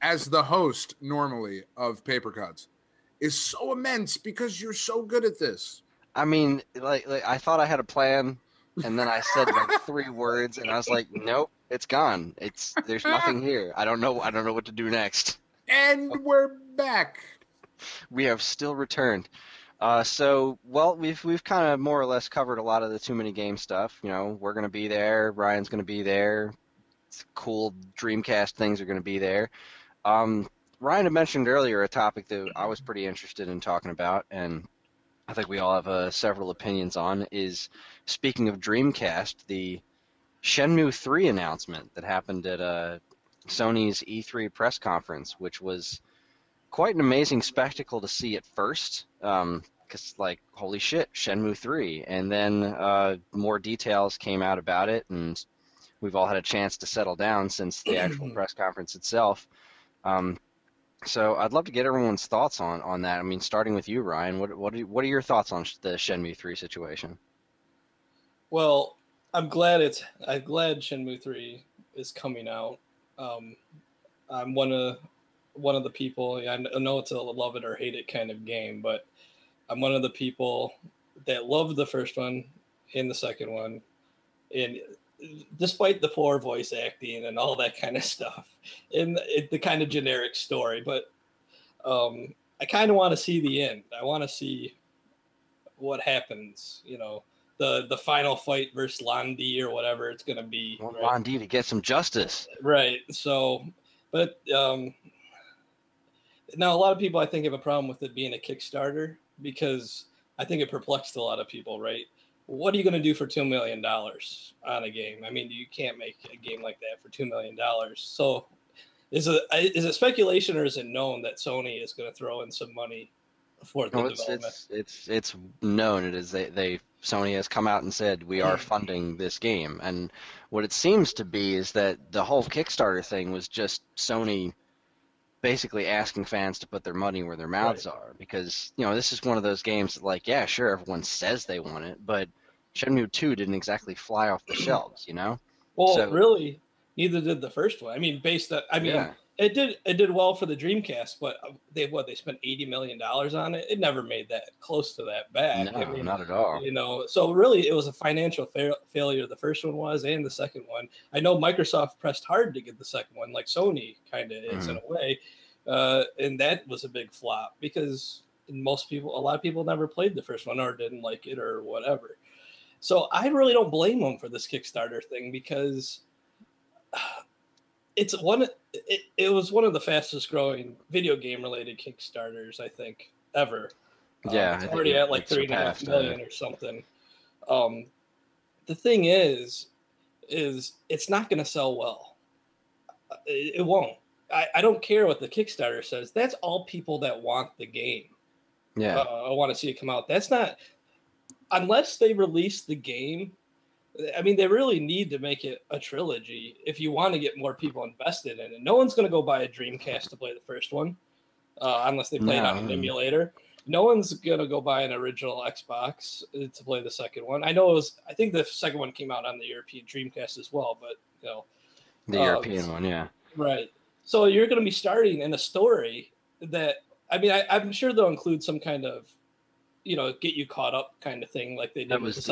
as the host normally of Paper Cuts is so immense because you're so good at this. I mean, like I thought I had a plan, and then I said like 3 words, and I was like, nope, it's gone. There's nothing here. I don't know what to do next. And we're back. We have still returned. We've kind of more or less covered a lot of the TooManyGames stuff. You know, we're gonna be there. Ryan's gonna be there. Cool Dreamcast things are gonna be there. Ryan had mentioned earlier a topic that I was pretty interested in talking about, and I think we all have several opinions on, is, speaking of Dreamcast, the Shenmue III announcement that happened at Sony's E3 press conference, which was quite an amazing spectacle to see at first, because, like, holy shit, Shenmue 3. And then more details came out about it, and we've all had a chance to settle down since the actual press conference itself. So I'd love to get everyone's thoughts on that. I mean, starting with you, Ryan, what are your thoughts on the Shenmue 3 situation? Well, I'm glad Shenmue 3 is coming out. I'm one of the people. I know it's a love it or hate it kind of game, but I'm one of the people that loved the first one and the second one, and despite the poor voice acting and all that kind of stuff, and the kind of generic story, but I kind of want to see the end. I want to see what happens. You know, the final fight versus Londi or whatever it's going to be. I want right? Londi to get some justice. Right. So, but now a lot of people I think have a problem with it being a Kickstarter, because I think it perplexed a lot of people, right? What are you going to do for $2 million on a game? I mean, you can't make a game like that for $2 million. So is it speculation, or is it known that Sony is going to throw in some money for the No, development. it's known. It is Sony has come out and said we are funding this game, and what it seems to be is that the whole Kickstarter thing was just Sony basically asking fans to put their money where their mouths are, because this is one of those games that, like, yeah, sure, everyone says they want it, but Shenmue 2 didn't exactly fly off the shelves. Well, So really, neither did the first one. I mean, yeah, it did well for the Dreamcast, but they spent $80 million on it. It never made that close to that back. no, not at all. So really, it was a financial failure. The first one was, and the second one. I know Microsoft pressed hard to get the second one, like Sony kind of is in a way, and that was a big flop because a lot of people never played the first one or didn't like it or whatever. So I really don't blame them for this Kickstarter thing because it was one of the fastest growing video game related Kickstarters, I think, ever. Yeah, it's already at like 3.5 million or something. The thing is it's not going to sell well. It won't. I don't care what the Kickstarter says. That's all people that want the game. Yeah, I want to see it come out. That's not. Unless they release the game, I mean, they really need to make it a trilogy if you want to get more people invested in it. No one's going to go buy a Dreamcast to play the first one unless they play it on an emulator. No one's going to go buy an original Xbox to play the second one. I think the second one came out on the European Dreamcast as well, but the European one, yeah. Right. So you're going to be starting in a story that, I mean, I'm sure they'll include some kind of get you caught up kind of thing like they did. That was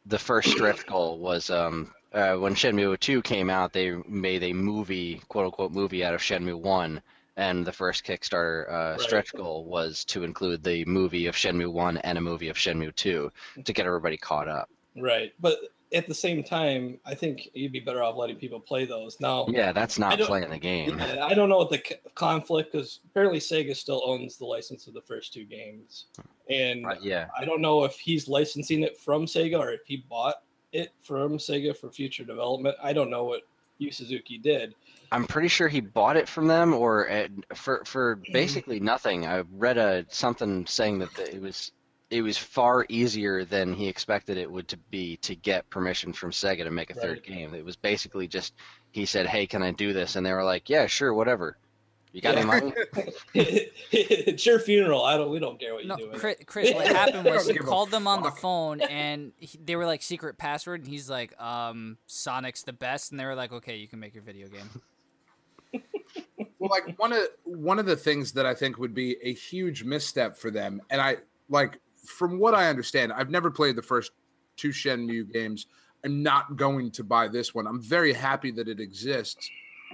the first stretch goal was when Shenmue 2 came out, they made a movie, quote unquote movie, out of Shenmue 1, and the first Kickstarter stretch goal was to include the movie of Shenmue 1 and a movie of Shenmue 2 to get everybody caught up. Right, but at the same time, I think you'd be better off letting people play those. Now, yeah, that's not playing the game. Yeah, I don't know what the conflict, because apparently Sega still owns the license of the first two games, and I don't know if he's licensing it from Sega or if he bought it from Sega for future development. I don't know what Yu Suzuki did. I'm pretty sure he bought it from them, or for basically nothing. I read something saying that it was far easier than he expected it would be to get permission from Sega to make a third game. It was basically just, he said, "Hey, can I do this?" And they were like, "Yeah, sure, whatever. You got any money?" It's your funeral. We don't care what you do. Chris, what happened was he called them on the phone, and they were like secret password, and he's like, "Sonic's the best," and they were like, "Okay, you can make your video game." Well, like one of the things that I think would be a huge misstep for them, and from what I understand, I've never played the first two Shenmue games. I'm not going to buy this one. I'm very happy that it exists.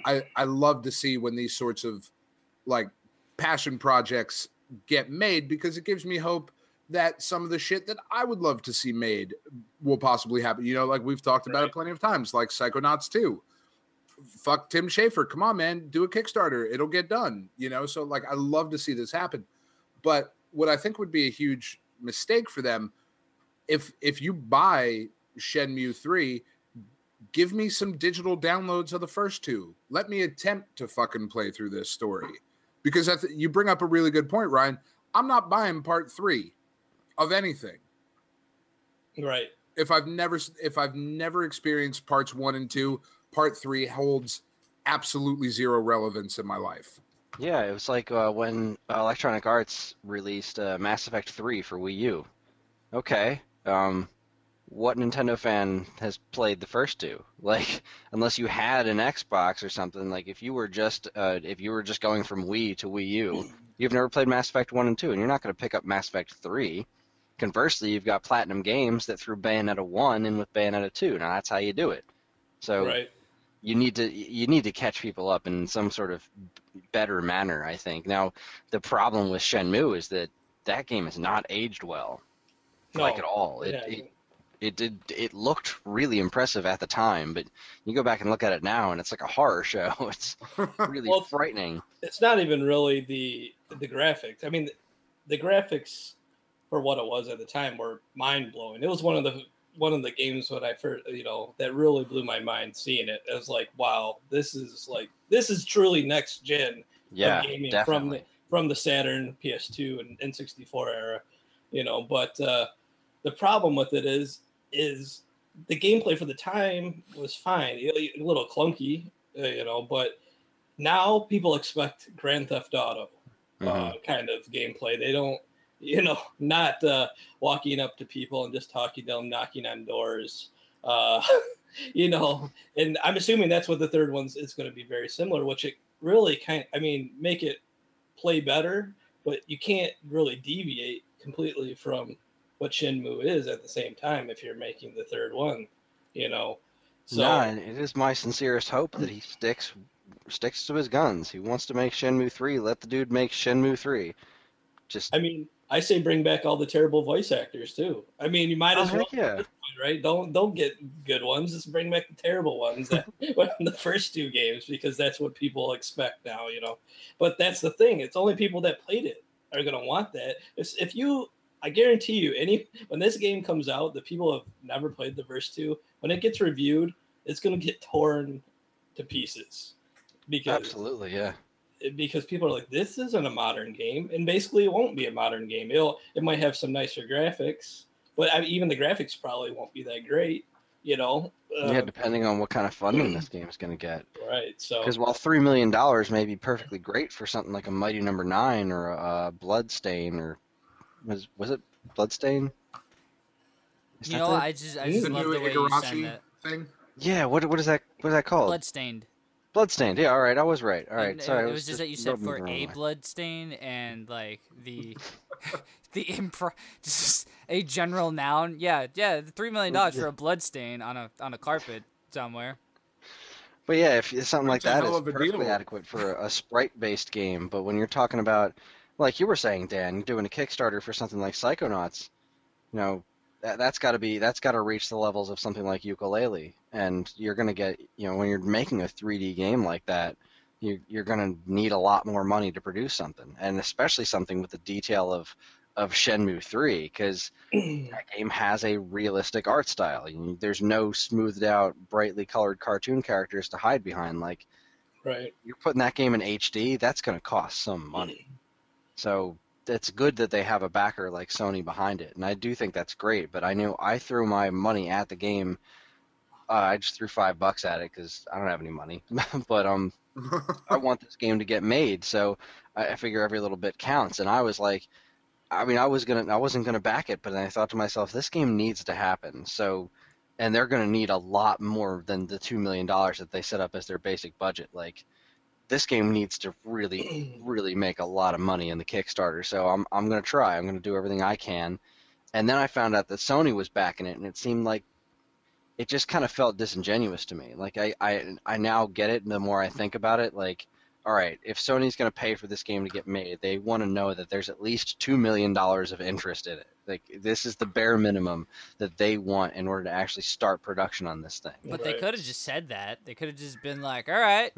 I love to see when these sorts of like passion projects get made, because it gives me hope that some of the shit that I would love to see made will possibly happen. Like we've talked about it plenty of times, like Psychonauts 2. Fuck Tim Schafer. Come on, man. Do a Kickstarter. It'll get done. So like I love to see this happen. But what I think would be a huge mistake for them, if you buy Shenmue 3, give me some digital downloads of the first two. Let me attempt to fucking play through this story, because you bring up a really good point, Ryan. I'm not buying part 3 of anything. Right. If I've never experienced parts 1 and 2, part 3 holds absolutely zero relevance in my life. Yeah, it was like when Electronic Arts released Mass Effect 3 for Wii U. Okay, what Nintendo fan has played the first two? Like, unless you had an Xbox or something, like if you were just going from Wii to Wii U, you've never played Mass Effect 1 and 2, and you're not going to pick up Mass Effect 3. Conversely, you've got Platinum Games that threw Bayonetta 1 in with Bayonetta 2. Now that's how you do it. So you need to catch people up in some sort of better manner, I think. Now, the problem with Shenmue is that game has not aged well, at all. It looked really impressive at the time, but you go back and look at it now, and it's like a horror show. It's really frightening. It's not even really the graphics. I mean, the graphics for what it was at the time were mind blowing. It was one of the games when I first, that really blew my mind seeing it. It was like, wow, this is truly next gen. Yeah, gaming definitely. from the Saturn, PS2, and N64 era, But the problem with it is the gameplay for the time was fine, a little clunky, but now people expect Grand Theft Auto kind of gameplay. They don't, not walking up to people and just talking to them, knocking on doors, and I'm assuming that's what the third one's is going to be very similar, which it really make it play better, but you can't really deviate completely from what Shenmue is at the same time if you're making the third one, So and it is my sincerest hope that he sticks to his guns. He wants to make Shenmue 3. Let the dude make Shenmue 3. I say bring back all the terrible voice actors too. You might as well, yeah. Right? Don't get good ones. Just bring back the terrible ones that were in the first two games, because that's what people expect now, But that's the thing. It's only people that played it are gonna want that. I guarantee you, when this game comes out, the people who have never played the first two, when it gets reviewed, it's gonna get torn to pieces. Absolutely, yeah. Because people are like, this isn't a modern game, and basically it won't be a modern game. It might have some nicer graphics, but even the graphics probably won't be that great, Depending on what kind of funding this game is going to get. Right. So because while $3 million may be perfectly great for something like a Mighty Number 9 or a Bloodstain, or was it Bloodstain? I just love the way you said that thing. Yeah. What is that called? Bloodstained. Bloodstained. Yeah. All right. I was right. All right. Sorry. It was just that you said for a bloodstain, and like the just a general noun. Yeah. $3 million for a bloodstain on a carpet somewhere. But yeah, if something like that is perfectly perfectly adequate for a sprite-based game, but when you're talking about, like you were saying, Dan, doing a Kickstarter for something like Psychonauts, that's got to reach the levels of something like Yooka-Laylee, and you're gonna get, when you're making a 3D game like that, you're gonna need a lot more money to produce something, and especially something with the detail of Shenmue 3, because that game has a realistic art style. There's no smoothed out, brightly colored cartoon characters to hide behind. Like, right, you're putting that game in HD, that's gonna cost some money. So it's good that they have a backer like Sony behind it, and I do think that's great. But I knew I threw my money at the game. I just threw $5 at it because I don't have any money. But I want this game to get made, so I figure every little bit counts. And I was like, I wasn't gonna back it, but then I thought to myself, this game needs to happen. So, and they're gonna need a lot more than the $2 million that they set up as their basic budget. Like, this game needs to really, really make a lot of money in the Kickstarter. So I'm going to try. I'm going to do everything I can. And then I found out that Sony was backing it, and it seemed like it just kind of felt disingenuous to me. Like, I now get it, and the more I think about it, like, all right, if Sony's going to pay for this game to get made, they want to know that there's at least $2 million of interest in it. Like, this is the bare minimum that they want in order to actually start production on this thing. But They could have just said that. They could have just been like, all right,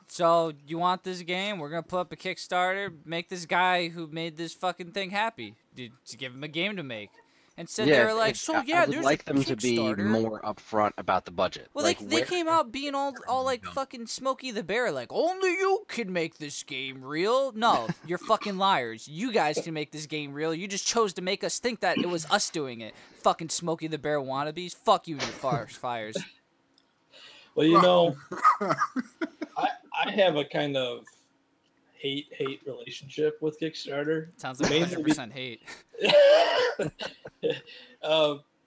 so you want this game? We're going to put up a Kickstarter, make this guy who made this fucking thing happy. To give him a game to make. Instead, they were like, I would like them to be more upfront about the budget. Well, like, they came out being all like fucking Smokey the Bear, like, only you can make this game real. No, you're fucking liars. You guys can make this game real. You just chose to make us think that it was us doing it. Fucking Smokey the Bear wannabes. Fuck you and your fires. Well, I have a kind of hate relationship with Kickstarter. Sounds like 100% hate.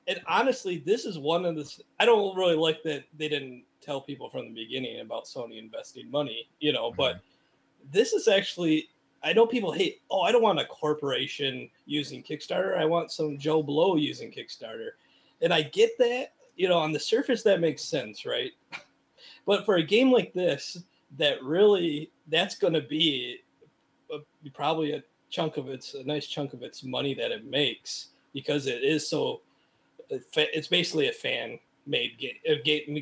And honestly, this is one of the. I don't really like that they didn't tell people from the beginning about Sony investing money, but this is actually. I know people hate, I don't want a corporation using Kickstarter. I want some Joe Blow using Kickstarter. And I get that, on the surface that makes sense, right? But for a game like this, that's going to be probably a nice chunk of its money that it makes, because it is so, it's basically a fan-made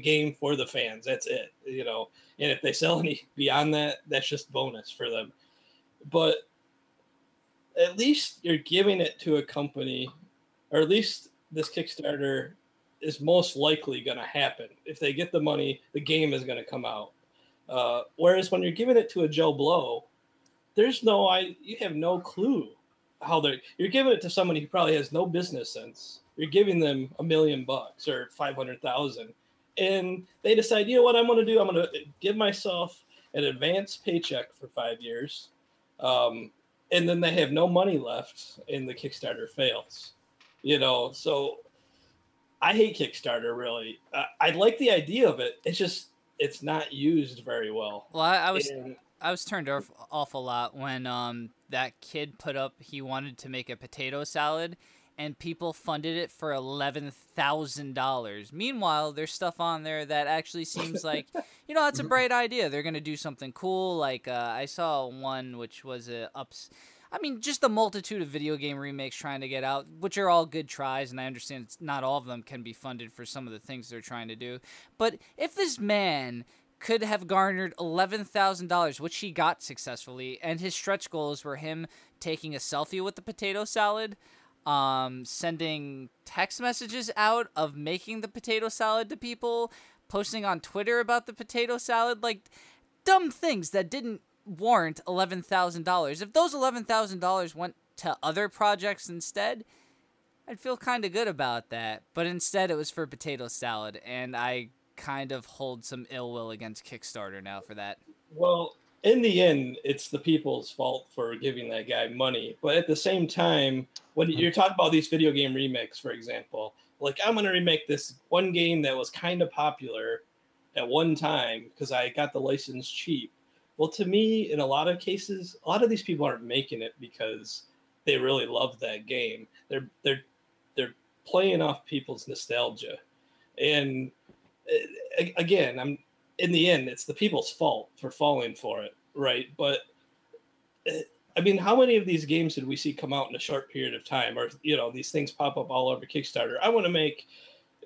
game for the fans. That's it, and if they sell any beyond that, that's just bonus for them. But at least you're giving it to a company, or at least this Kickstarter is most likely going to happen. If they get the money, the game is going to come out. Whereas when you're giving it to a Joe Blow, you have no clue how you're giving it to somebody who probably has no business sense. You're giving them $1 million or 500,000, and they decide, you know what I'm going to do? I'm going to give myself an advance paycheck for 5 years, and then they have no money left, and the Kickstarter fails. So I hate Kickstarter. Really, I like the idea of it. It's not used very well. Well, I was turned off a lot when that kid put up he wanted to make a potato salad, and people funded it for $11,000. Meanwhile, there's stuff on there that actually seems like, that's a bright idea. They're gonna do something cool. Like I saw one which was just a multitude of video game remakes trying to get out, which are all good tries, and I understand not all of them can be funded for some of the things they're trying to do. But if this man could have garnered $11,000, which he got successfully, and his stretch goals were him taking a selfie with the potato salad, sending text messages out of making the potato salad to people, posting on Twitter about the potato salad, like dumb things that didn't warrant $11,000. If those $11,000 went to other projects instead, I'd feel kind of good about that. But instead it was for potato salad, and I kind of hold some ill will against Kickstarter now for that. Well, in the end, it's the people's fault for giving that guy money. But at the same time, when you're talking about these video game remakes, for example, like I'm going to remake this one game that was kind of popular at one time because I got the license cheap. Well, to me, in a lot of cases, a lot of these people aren't making it because they really love that game. They're playing off people's nostalgia. And again, in the end, it's the people's fault for falling for it, right? But I mean, how many of these games did we see come out in a short period of time? Or these things pop up all over Kickstarter. I want to make,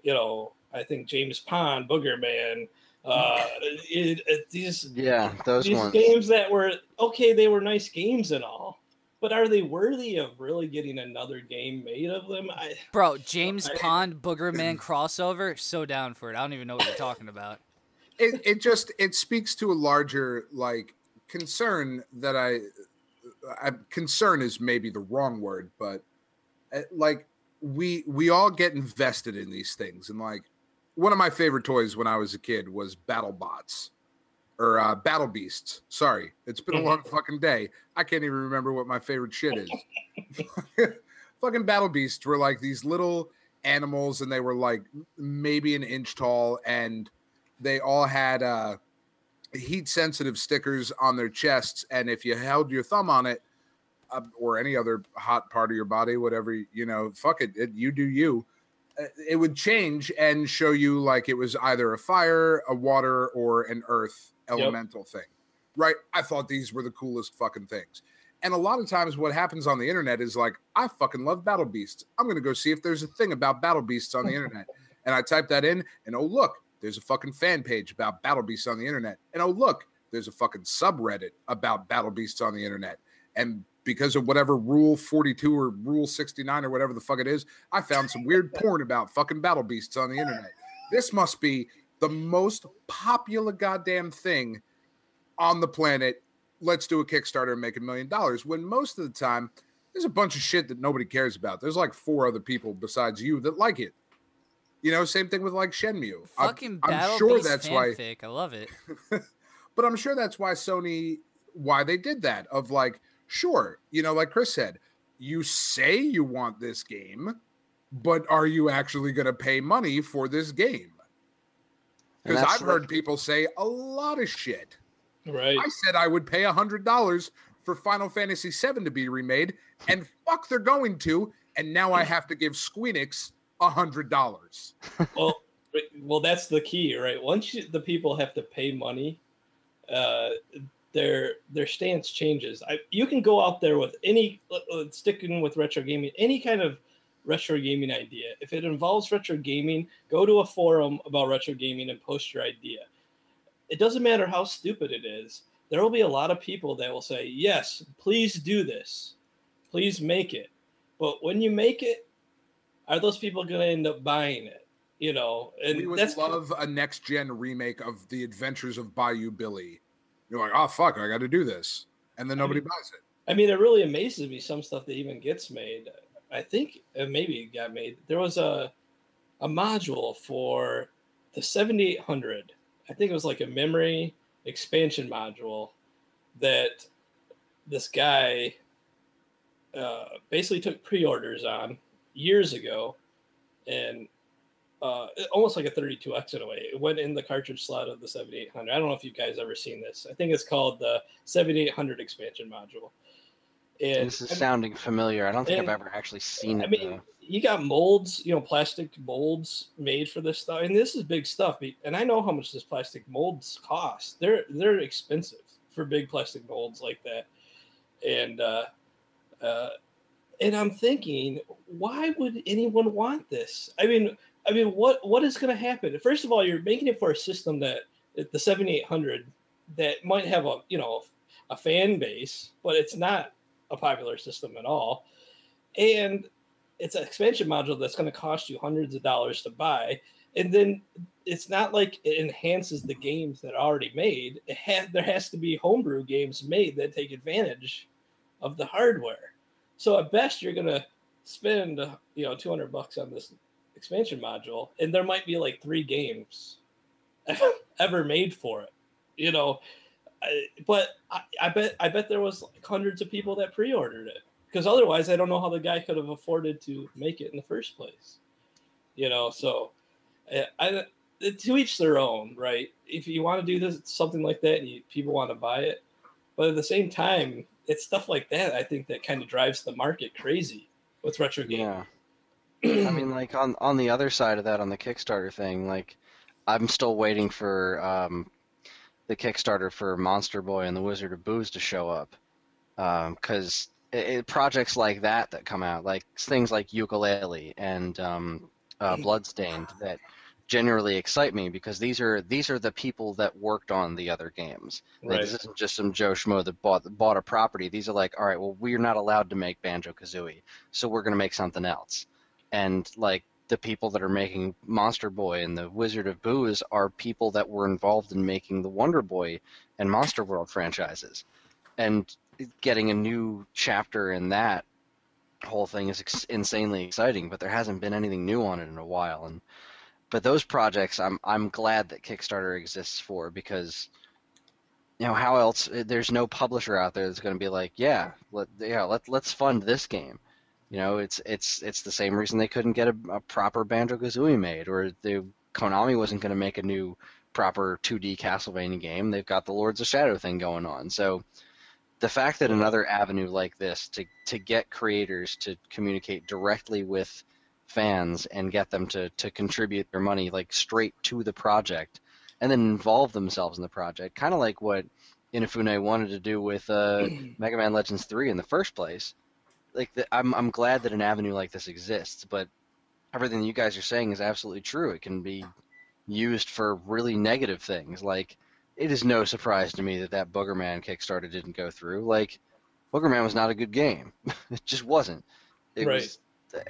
I think James Pond, Booger Man, these ones. Games that were okay. They were nice games and all, but are they worthy of really getting another game made of them? James Pond, Booger Man crossover, so down for it. I don't even know what you're talking about. It speaks to a larger concern that concern is maybe the wrong word, but we all get invested in these things, and one of my favorite toys when I was a kid was BattleBots or Battle Beasts. Sorry, it's been a long fucking day. I can't even remember what my favorite shit is. Fucking Battle Beasts were these little animals, and they were maybe an inch tall, and they all had heat sensitive stickers on their chests, and if you held your thumb on it or any other hot part of your body, whatever, fuck it, you do you, it would change and show you it was either a fire, a water, or an earth elemental thing, right? I thought these were the coolest fucking things. And a lot of times what happens on the internet is I fucking love Battle Beasts. I'm going to go see if there's a thing about Battle Beasts on the internet. And I type that in, and oh, look, there's a fucking fan page about Battle Beasts on the internet. And oh, look, there's a fucking subreddit about Battle Beasts on the internet. And because of whatever Rule 42 or Rule 69 or whatever the fuck it is, I found some weird porn about fucking Battle Beasts on the internet. This must be the most popular goddamn thing on the planet. Let's do a Kickstarter and make $1 million. When most of the time, there's a bunch of shit that nobody cares about. There's 4 other people besides you that like it. Same thing with Shenmue. Fucking I'm sure that's fanfic. I love it. But I'm sure that's why why they did that. Of sure, like Chris said, you say you want this game, but are you actually going to pay money for this game? Because I've heard people say a lot of shit. Right. I said I would pay $100 for Final Fantasy VII to be remade, and fuck, they're going to. And now I have to give Squeenix $100. Well, that's the key, right? Once the people have to pay money, their stance changes. You can go out there with any sticking with retro gaming, any kind of retro gaming idea. If it involves retro gaming, go to a forum about retro gaming and post your idea. It doesn't matter how stupid it is. There will be a lot of people that will say, yes, please do this. Please make it. But when you make it, are those people going to end up buying it? And we would love a next-gen remake of The Adventures of Bayou Billy. You're oh, fuck, I got to do this. and then nobody buys it. I mean, it really amazes me some stuff that even gets made. I think maybe it got made. There was a module for the 7800. I think it was like a memory expansion module that this guy basically took pre-orders on years ago, and almost like a 32X in a way. It went in the cartridge slot of the 7800. I don't know if you guys ever seen this. I think it's called the 7800 expansion module. And this is sounding familiar. I don't think I've ever actually seen it. I mean, you got molds, plastic molds made for this stuff, and this is big stuff. And I know how much this plastic molds cost. They're expensive for big plastic molds like that. And I'm thinking, why would anyone want this? I mean, what is going to happen? First of all, you're making it for a system that the 7800 that might have a fan base, but it's not a popular system at all. And it's an expansion module that's going to cost you hundreds of dollars to buy. And then it's not like it enhances the games that are already made. There has to be homebrew games made that take advantage of the hardware. So at best, you're going to spend $200 on this expansion module, and there might be like 3 games ever made for it. But I bet there was like hundreds of people that pre-ordered it, because otherwise I don't know how the guy could have afforded to make it in the first place. So to each their own, right? If you want to do something like that and people want to buy it, but at the same time, it's stuff like that I think that kind of drives the market crazy with retro gaming. Yeah. I mean, like on the other side of that, on the Kickstarter thing, like I'm still waiting for the Kickstarter for Monster Boy and the Wizard of Booze to show up, because projects like that come out, like things like Ukulele and Bloodstained, that generally excite me, because these are the people that worked on the other games. Like, this isn't just some Joe Schmo that bought a property. These are like, all right, well, we're not allowed to make Banjo-Kazooie, so we're going to make something else. And like the people that are making Monster Boy and the Wizard of Booze are people that were involved in making the Wonder Boy and Monster World franchises. And getting a new chapter in that whole thing is insanely exciting, but there hasn't been anything new on it in a while. But those projects, I'm glad that Kickstarter exists for, because how else? There's no publisher out there that's going to be like, let's fund this game. It's the same reason they couldn't get a proper Banjo-Kazooie made, or Konami wasn't going to make a new proper 2D Castlevania game. They've got the Lords of Shadow thing going on. So the fact that another avenue like this to get creators to communicate directly with fans and get them to contribute their money like straight to the project and then involve themselves in the project, kind of like what Inafune wanted to do with Mega Man Legends 3 in the first place. Like, I'm glad that an avenue like this exists, but everything that you guys are saying is absolutely true. It can be used for really negative things. Like, it is no surprise to me that Boogerman Kickstarter didn't go through. Like, Boogerman was not a good game. It just wasn't. It was.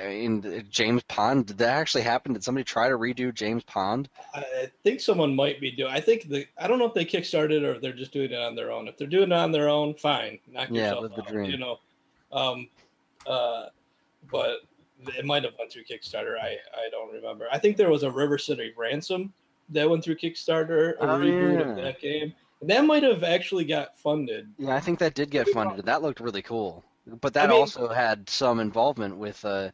I mean, James Pond, did that actually happen? Did somebody try to redo James Pond? I think someone might be doing. I don't know if they kickstarted or if they're just doing it on their own. If they're doing it on their own, fine. Knock yourself live the out, dream. But it might have went through Kickstarter. I don't remember. I think there was a River City Ransom that went through Kickstarter, a reboot of that game. And that might have actually got funded. Yeah, I think that did get funded. That looked really cool. But that also had some involvement with the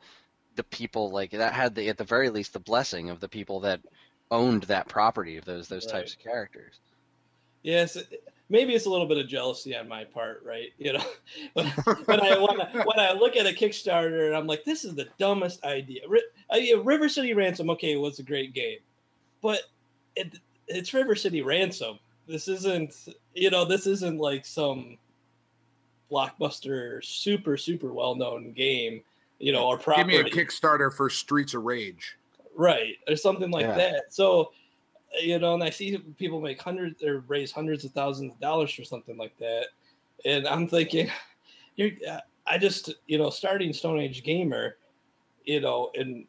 people, like that had at the very least the blessing of the people that owned that property of those types of characters. Yes, maybe it's a little bit of jealousy on my part, right? When I look at a Kickstarter and I'm like, this is the dumbest idea. River City Ransom, okay, it was a great game, but it's River City Ransom. This isn't like some blockbuster, super well-known game, or property. Give me a Kickstarter for Streets of Rage, right, or something like that. So, and I see people make hundreds or raise hundreds of thousands of dollars for something like that, and I'm thinking, I just, starting Stone Age Gamer, and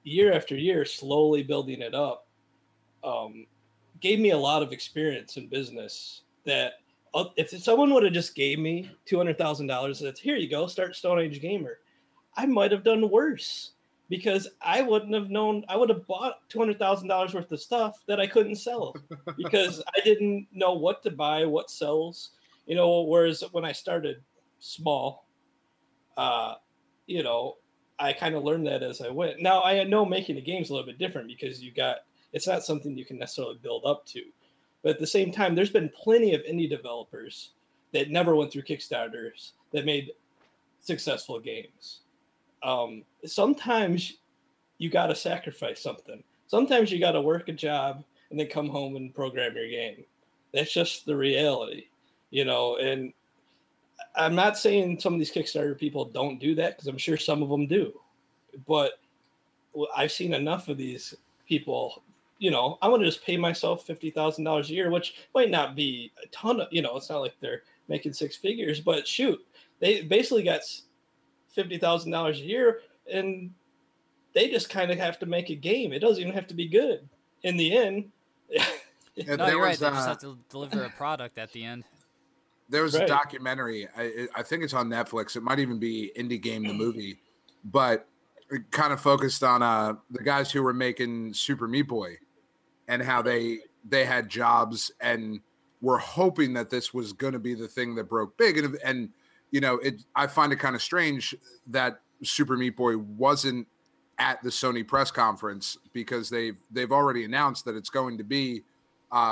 year after year, slowly building it up, gave me a lot of experience in business that if someone would have just gave me $200,000, that's here you go, start Stone Age Gamer, I might have done worse because I wouldn't have known. I would have bought $200,000 worth of stuff that I couldn't sell because I didn't know what to buy, what sells. Whereas when I started small, I kind of learned that as I went. Now I know making a game is a little bit different because it's not something you can necessarily build up to. But at the same time, there's been plenty of indie developers that never went through Kickstarters that made successful games. Sometimes you got to sacrifice something. Sometimes you got to work a job and then come home and program your game. That's just the reality, and I'm not saying some of these Kickstarter people don't do that because I'm sure some of them do, but I've seen enough of these people. I want to just pay myself $50,000 a year, which might not be a ton of, it's not like they're making six figures, but shoot, they basically got $50,000 a year and they just kind of have to make a game. It doesn't even have to be good in the end. No, you're right. They just have to deliver a product at the end. There was a documentary. I think it's on Netflix. It might even be Indie Game, the movie, but it kind of focused on the guys who were making Super Meat Boy and how they had jobs and were hoping that this was going to be the thing that broke big. And I find it kind of strange that Super Meat Boy wasn't at the Sony press conference because they've already announced that it's going to be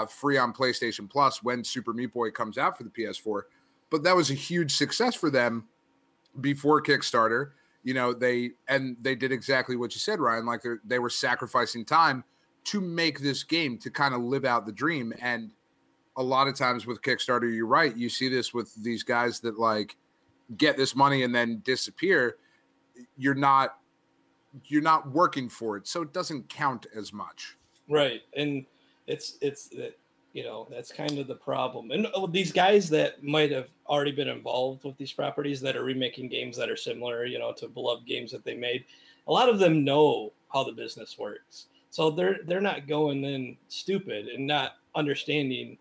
free on PlayStation Plus when Super Meat Boy comes out for the PS4. But that was a huge success for them before Kickstarter. They did exactly what you said, Ryan. Like they were sacrificing time to make this game to kind of live out the dream. And a lot of times with Kickstarter, you're right. You see this with these guys that like get this money and then disappear. You're not working for it, so it doesn't count as much. Right, and it's that's kind of the problem. And these guys that might have already been involved with these properties that are remaking games that are similar, to beloved games that they made, a lot of them know how the business works. So they're not going in stupid and not understanding,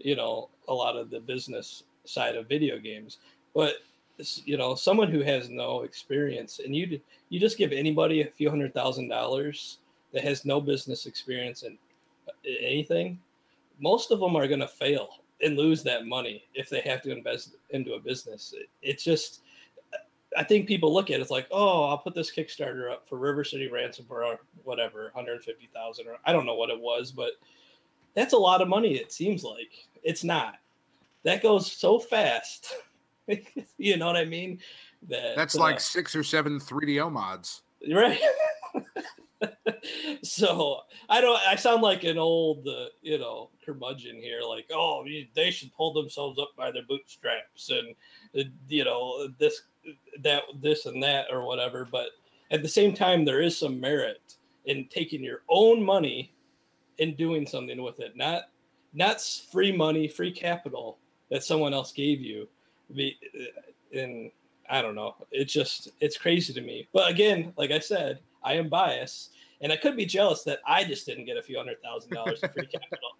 a lot of the business side of video games. But someone who has no experience, and you just give anybody a few $100,000 that has no business experience in anything, most of them are going to fail and lose that money if they have to invest into a business. It's just, I think people look at it, it's like, oh, I'll put this Kickstarter up for River City Ransom for whatever, 150,000, or I don't know what it was, but that's a lot of money. It seems like it's not. That goes so fast. You know what I mean? That's like 6 or 7 3DO mods. Right. So I sound like an old, curmudgeon here. Like, oh, they should pull themselves up by their bootstraps and, this and that or whatever. But at the same time, there is some merit in taking your own money and doing something with it. Not free money, free capital that someone else gave you. And I don't know. It's crazy to me. But again, like I said, I am biased, and I could be jealous that I just didn't get a few $100,000 in free capital.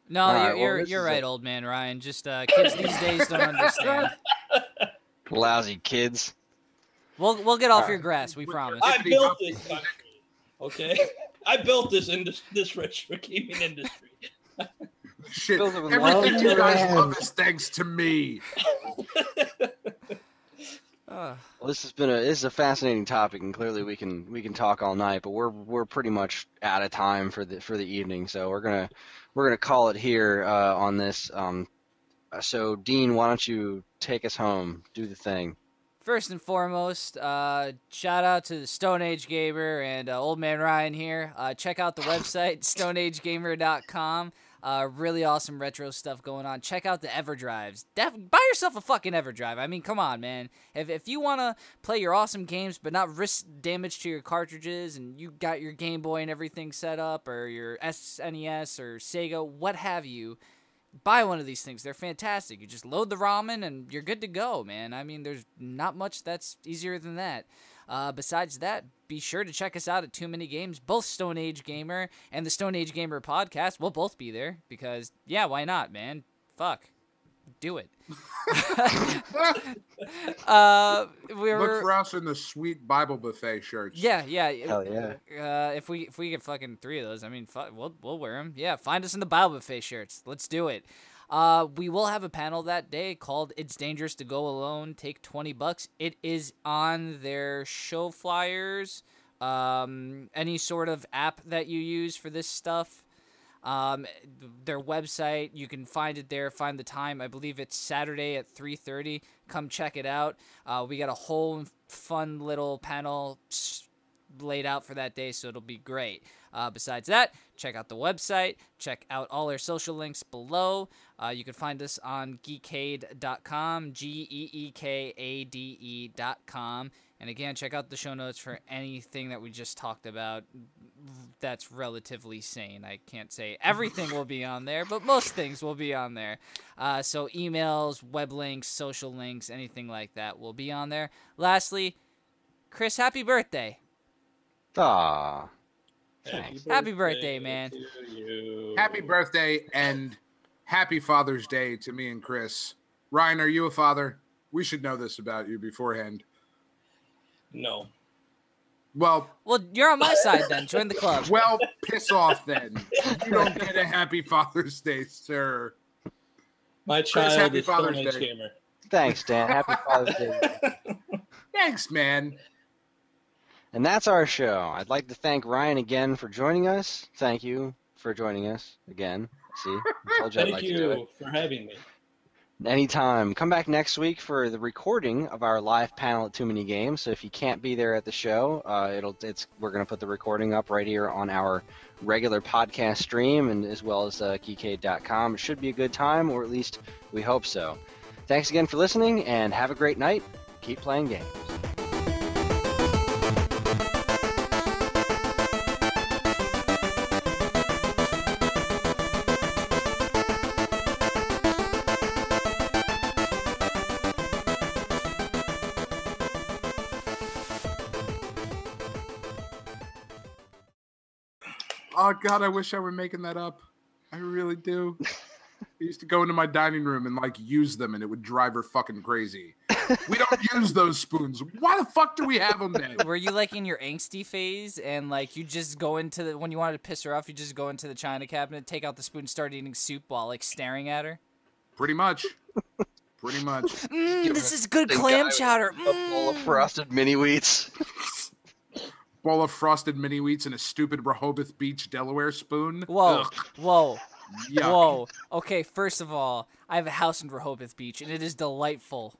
No, you're right, old man Ryan. Just kids these days don't understand. Lousy kids. We'll get off your grass, we promise. I built this country. Okay, I built this retro gaming industry. Shit, everything you guys love is thanks to me. Well, this is a fascinating topic, and clearly we can talk all night, but we're pretty much out of time for the evening, so we're gonna call it here on this. So Dean, why don't you take us home? Do the thing. First and foremost, shout out to the Stone Age Gamer and Old Man Ryan here. Check out the website, stoneagegamer.com. Really awesome retro stuff going on. Check out the EverDrives. Buy yourself a fucking EverDrive. I mean, come on, man. If you want to play your awesome games but not risk damage to your cartridges and you got your Game Boy and everything set up, or your SNES or Sega, what have you, buy one of these things. They're fantastic. You just load the ROM in and you're good to go, man. I mean, there's not much that's easier than that. Besides that, be sure to check us out at TooManyGames. Both Stone Age Gamer and the Stone Age Gamer podcast will both be there because, yeah, why not, man? Fuck. Do it. Look for us in the sweet Bible buffet shirts. Yeah. Hell yeah. If we get fucking 3 of those, I mean, we'll wear them. Yeah, find us in the Bible buffet shirts. Let's do it. We will have a panel that day called "It's Dangerous to Go Alone. Take $20." It is on their show flyers. Any sort of app that you use for this stuff. Their website, you can find it there, find the time. I believe it's Saturday at 3:30. Come check it out. We got a whole fun little panel laid out for that day, so it'll be great. Besides that, check out the website. Check out all our social links below. You can find us on geekade.com, geekade.com. And again, check out the show notes for anything that we just talked about that's relatively sane. I can't say everything will be on there, but most things will be on there. So emails, web links, social links, anything like that will be on there. Lastly, Chris, happy birthday. Aw. Happy birthday, man. To you. Happy birthday and happy Father's Day to me and Chris. Ryan, are you a father? We should know this about you beforehand. No. Well, you're on my side then. Join the club. well, piss off then. You don't get a happy Father's Day, sir. My Chris, child happy is Father's Stone Age Day. Gamer. Thanks, Dan. Happy Father's Day. Thanks, man. And that's our show. I'd like to thank Ryan again for joining us. Thank you for joining us again. See, I told you I'd Thank like to do it. you for having me. Anytime. Come back next week for the recording of our live panel at TooManyGames. So if you can't be there at the show, we're going to put the recording up right here on our regular podcast stream, and as well as geekade.com. It should be a good time, or at least we hope so. Thanks again for listening, and have a great night. Keep playing games. Oh, God, I wish I were making that up. I really do. I used to go into my dining room and, use them, and it would drive her fucking crazy. We don't use those spoons. Why the fuck do we have them then? Were you, in your angsty phase, and, you just go into when you wanted to piss her off, you just go into the china cabinet, take out the spoon, start eating soup while, staring at her? Pretty much. Pretty much. This is good clam chowder. A bowl of frosted mini wheats. Bowl of frosted mini wheats and a stupid Rehoboth Beach, Delaware spoon. Whoa. Ugh. Whoa. Yuck. Whoa. Okay, first of all, I have a house in Rehoboth Beach, and it is delightful.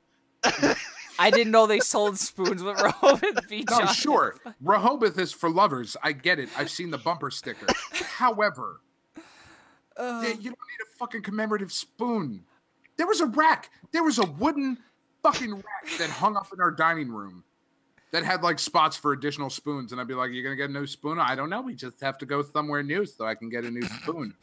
I didn't know they sold spoons with Rehoboth Beach No, on it. sure. Rehoboth is for lovers. I get it. I've seen the bumper sticker. However, you don't need a fucking commemorative spoon. There was a rack. There was a wooden fucking rack that hung up in our dining room that had spots for additional spoons. And I'd be like, you're going to get a new spoon? I don't know. We just have to go somewhere new so I can get a new spoon.